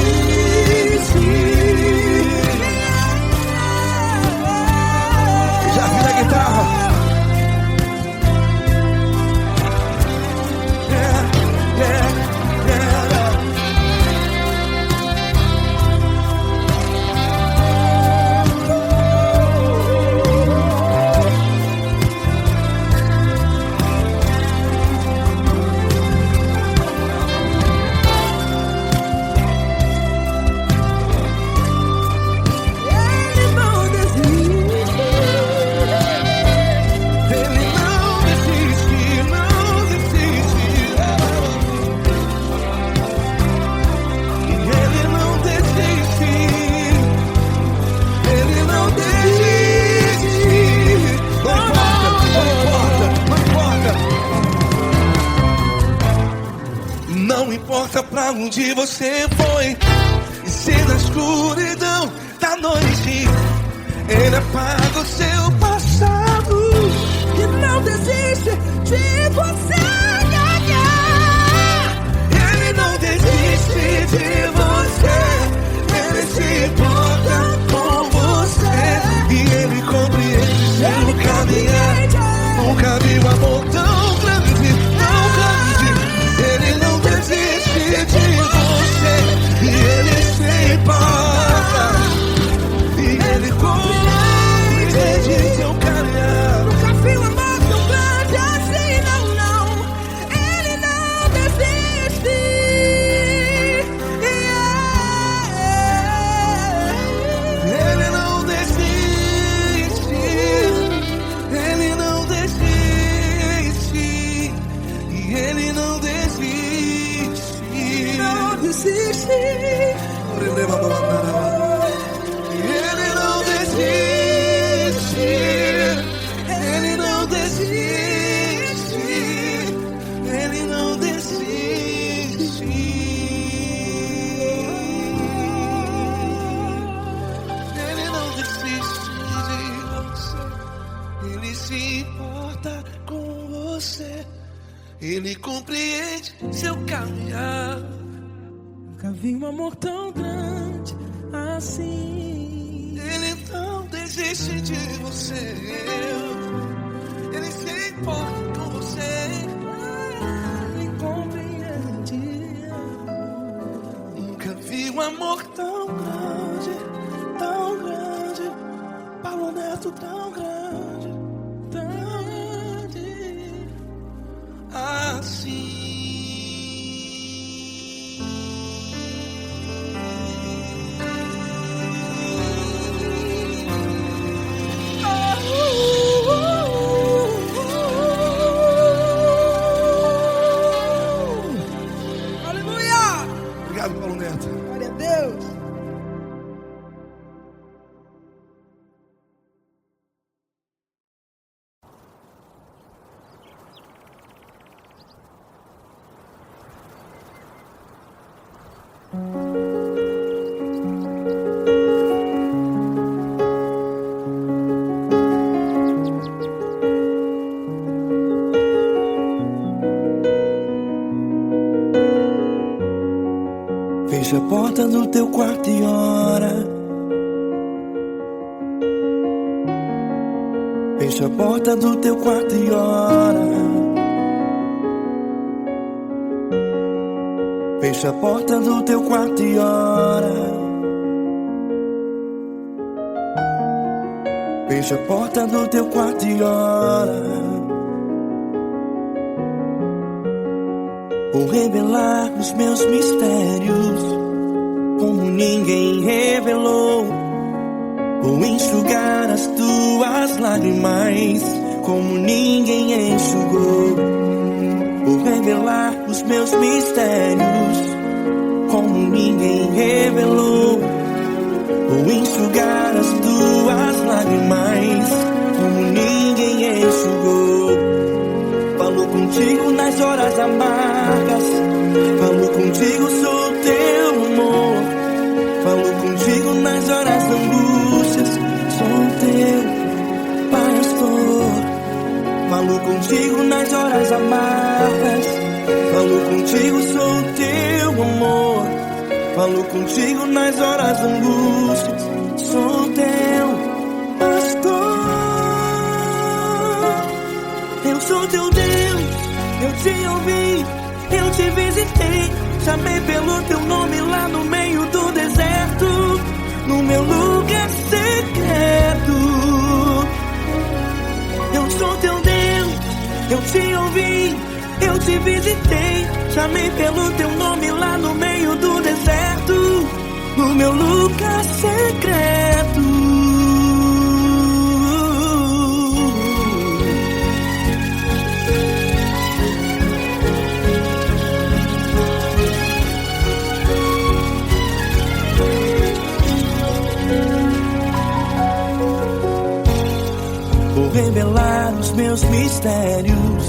Já vi na guitarra. Ele não desiste. Ele não desiste, não desiste. Ele não desiste. Ele não desiste. Não importa pra onde você foi, e se na escuridão da noite Ele apaga o seu passado. E não desiste de você ganhar. Ele não desiste de você, Ele se importa com você, e Ele compreende seu caminhar. Nunca vi um amor tão grande, tão grande. Ele não desiste de você, e Ele se importa, e Ele compreende seu caminhar. Nunca vi um amor tão grande assim, não, não. Ele não desiste. Ele não desiste, Ele não desiste, e Ele não desiste. Não desiste. Ele não desiste, Ele não desiste, Ele não desiste. Ele não desiste de você, Ele se importa com você, Ele compreende seu caminhar. Nunca vi um amor tão grande assim. Ele não desiste de você, Ele se importa com você, Ele compreende. Nunca vi um amor tão grande, tão grande. Paulo Neto tão grande, tão grande assim. porta do teu quarto e ora. Fecha a porta do teu quarto e ora. Fecha a porta do teu quarto e ora. Fecha a porta do teu quarto e ora. Vou revelar os meus mistérios como ninguém revelou. Vou enxugar as tuas lágrimas como ninguém enxugou. Vou revelar os meus mistérios como ninguém revelou. Vou enxugar as tuas lágrimas como ninguém enxugou. Falo contigo nas horas amargas, falo contigo, sou teu amor. Falo contigo nas horas da angústias, sou teu pastor. Falo contigo nas horas amargas, falo contigo, sou teu amor. Falo contigo nas horas da angústias, sou teu pastor. Eu sou teu Deus, eu te ouvi, eu te visitei. Chamei pelo teu nome lá no meio do deserto, no meu lugar secreto. Eu sou teu Deus, eu te ouvi, eu te visitei. Chamei pelo teu nome lá no meio do deserto, no meu lugar secreto. Vou revelar os meus mistérios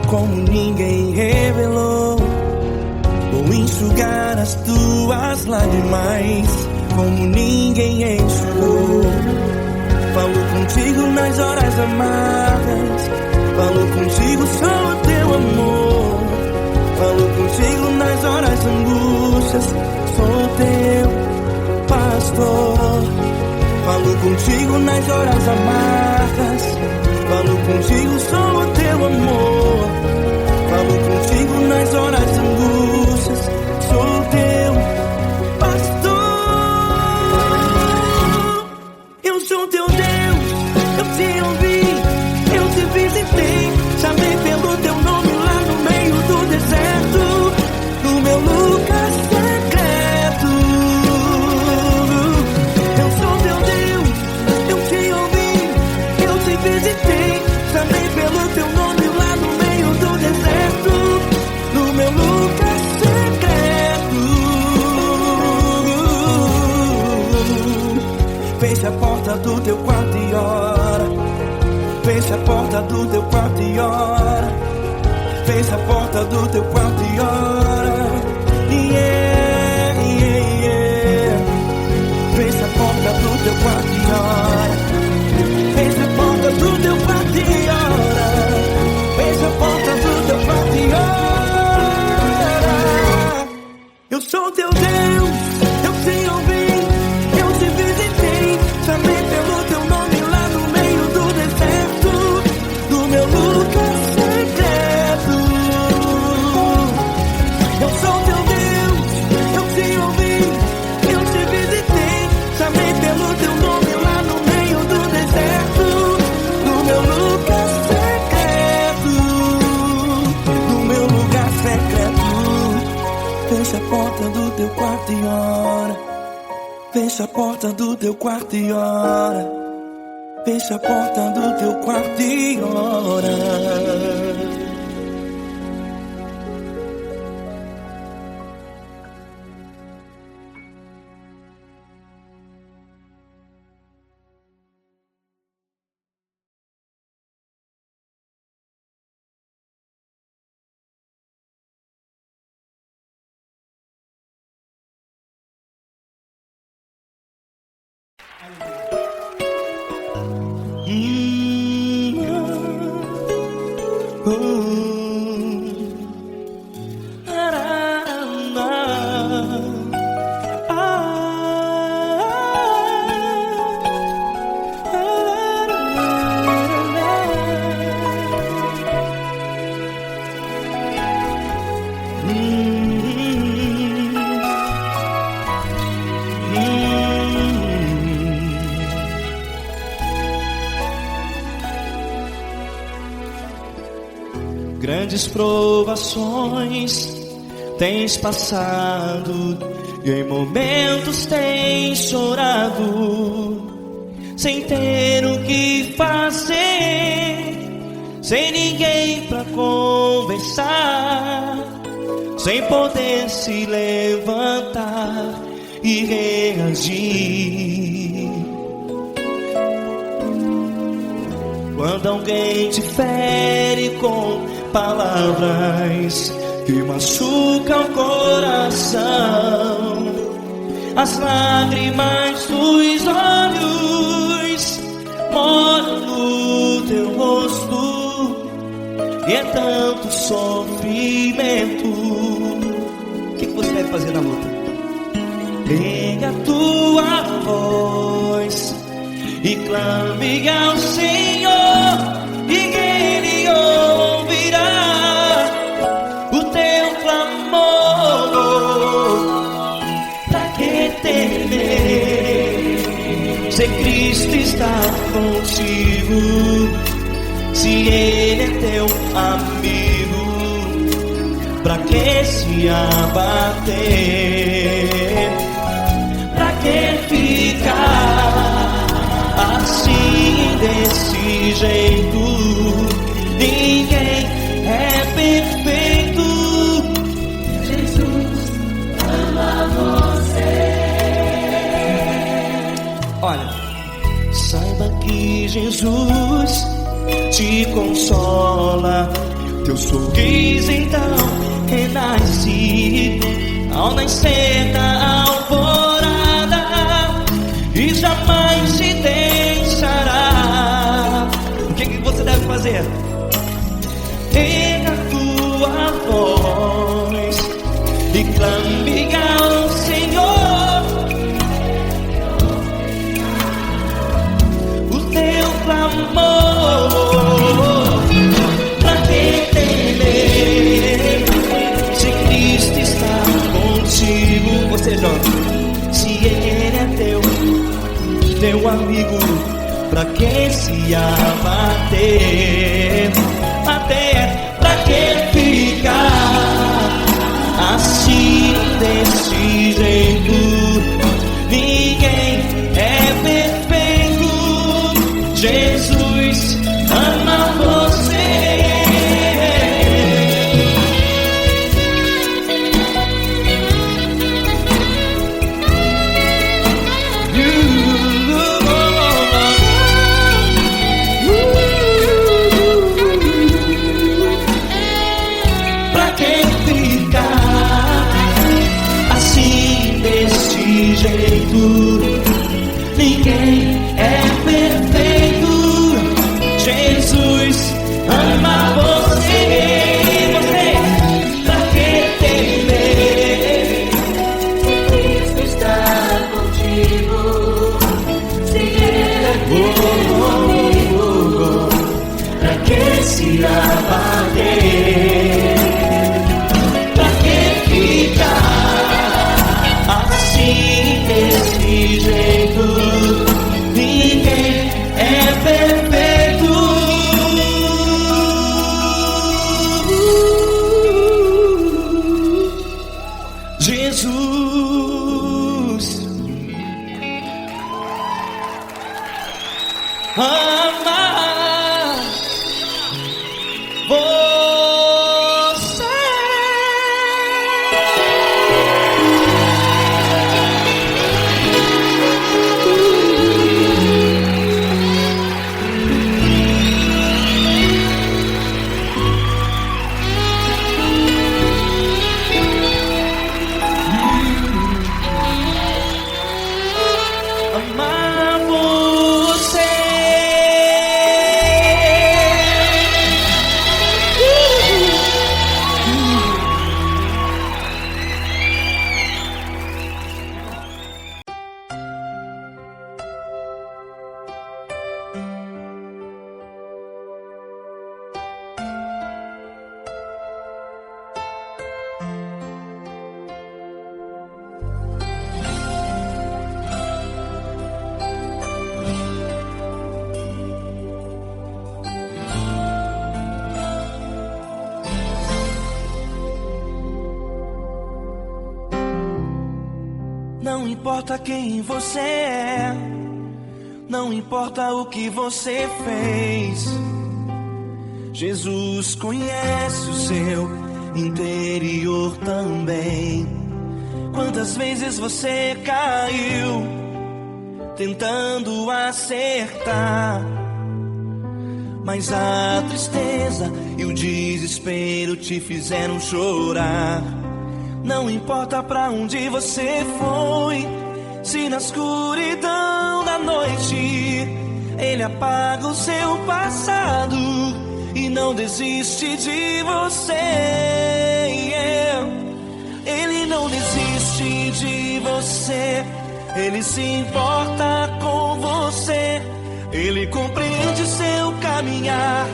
como ninguém revelou. Vou enxugar as tuas lágrimas como ninguém enxugou. Falo contigo nas horas amargas, falo contigo, sou teu amor. Falo contigo nas horas angústias, sou teu pastor. Falo contigo nas horas amargas, falo contigo, sou o teu amor. Falo contigo nas horas angústias, sou teu pastor. Eu sou teu Deus, eu te ouvi, eu te visitei. Chamei pelo teu nome lá no meio do deserto, no meu lugar secreto. Eu sou teu Deus, eu te ouvi, eu te visitei. Chamei pelo teu nome lá no meio do deserto, no meu lugar secreto. Fecha a porta do teu quarto e ora. Fecha a porta do teu quarto e ora. Fecha a porta do teu quarto e ora. Yeah, yeah, yeah. Fecha a porta do teu quarto e ora. Fecha a porta do teu quarto e ora. Fecha a porta do teu quarto e ora. Eu sou teu Deus, eu te ouvi, eu te visitei. Chamei pelo teu nome lá no meio do deserto, no meu lugar secreto. Eu sou teu Deus, eu te ouvi, eu te visitei. Chamei pelo teu nome lá no meio do deserto, no meu lugar secreto, no meu lugar secreto. Fecha a porta do teu quarto e ora. Fecha a porta do teu quarto e ora. Fecha a porta do teu quarto e ora. grandes provações tens passado, e em momentos tens chorado, sem ter o que fazer, sem ninguém pra conversar, sem poder se levantar e reagir. Quando alguém te fere com palavras que machucam o coração, as lágrimas dos olhos molham no teu rosto, e é tanto sofrimento. O que você deve fazer na luta? Pega a tua voz e clame ao Senhor, e Ele ouvirá o teu clamor. Pra que temer, se Cristo está contigo, se Ele é teu amigo? Pra que se abater? Pra que ficar assim, desse jeito? Ninguém é perfeito. Jesus ama você. Olha, saiba que Jesus te consola, teu sorriso então renasce ao nascer da alvorada, e jamais te deixará. O que você deve fazer? Pega a tua voz e clame ao Senhor, o teu clamor. Pra que temer, se Cristo está contigo? Você joga. Se Ele é teu amigo, pra que se abater? Até pra que ficar assim, desse jeito? Ninguém é perfeito. Jesus ama você. Pra que ficar assim, desse jeito? Ninguém é perfeito. Jesus ama você. Pra que temer, Se Cristo está contigo, se Ele é teu amigo, pra que se abater? Pra que ficar assim, desse jeito? Ninguém é perfeito. Jesus ama você. importa quem você é, não importa o que você fez, Jesus conhece o seu interior também. Quantas vezes você caiu tentando acertar, mas a tristeza e o desespero te fizeram chorar. Não importa pra onde você foi, se na escuridão da noite Ele apaga o seu passado e não desiste de você. Ele não desiste de você, Ele se importa com você, Ele compreende seu caminhar.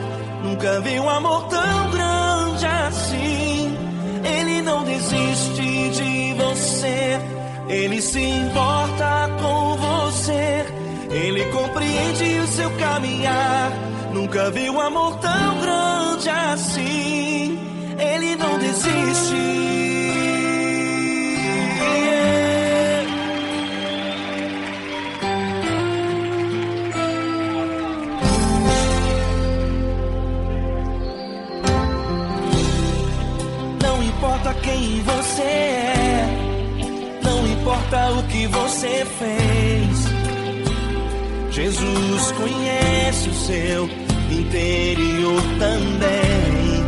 Nunca vi um amor tão grande assim. Ele não desiste de você, Ele se importa com você, Ele compreende o seu caminhar. Nunca vi um amor tão grande assim. Ele não desiste. Não importa quem você é, não importa o que você fez, Jesus conhece o seu interior também.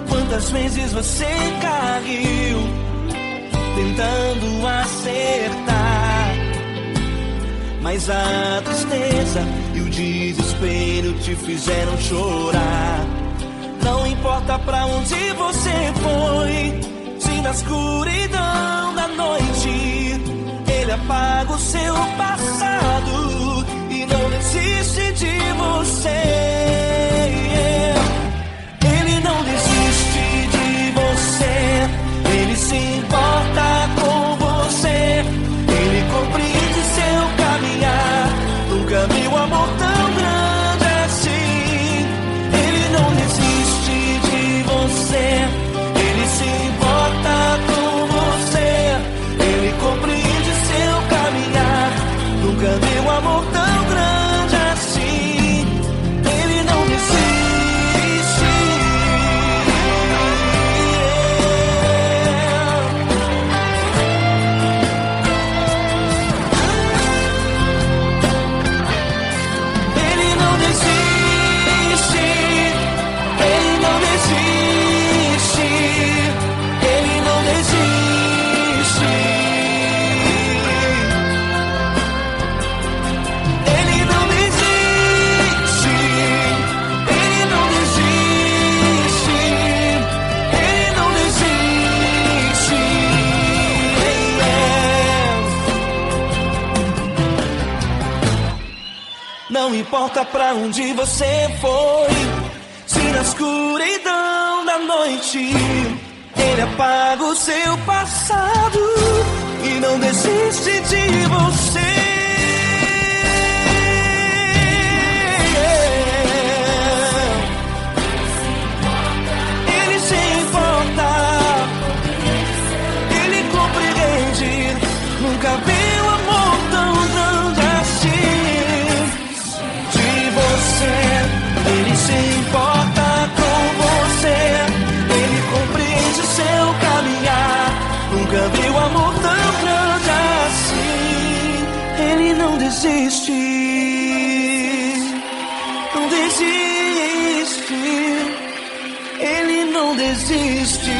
Quantas vezes você caiu tentando acertar, mas a tristeza e o desespero te fizeram chorar. Não importa pra onde você foi, se na escuridão da noite Ele apaga o seu passado e não desiste de você. Ele não desiste de você, Ele se importa com você, Ele compreende seu caminhar. Nunca vi um amor tão grande assim. Ele não desiste de você, Ele se importa com você, Ele compreende seu caminhar. Nunca vi um amor tão grande assim. Ele não desiste. Ele não desiste. Ele não desiste. Ele não desiste. Ele não desiste. Ele não desiste. Ele não desiste. Não importa pra onde você foi, se na escuridão da noite Ele apaga o seu passado e não desiste de você. Ele se importa, Ele compreende. Nunca vi um amor tão grande assim. De você, Ele se importa com você, Ele compreende seu caminhar. Nunca vi um amor tão grande assim. Ele não desiste, não desiste, Ele não desiste.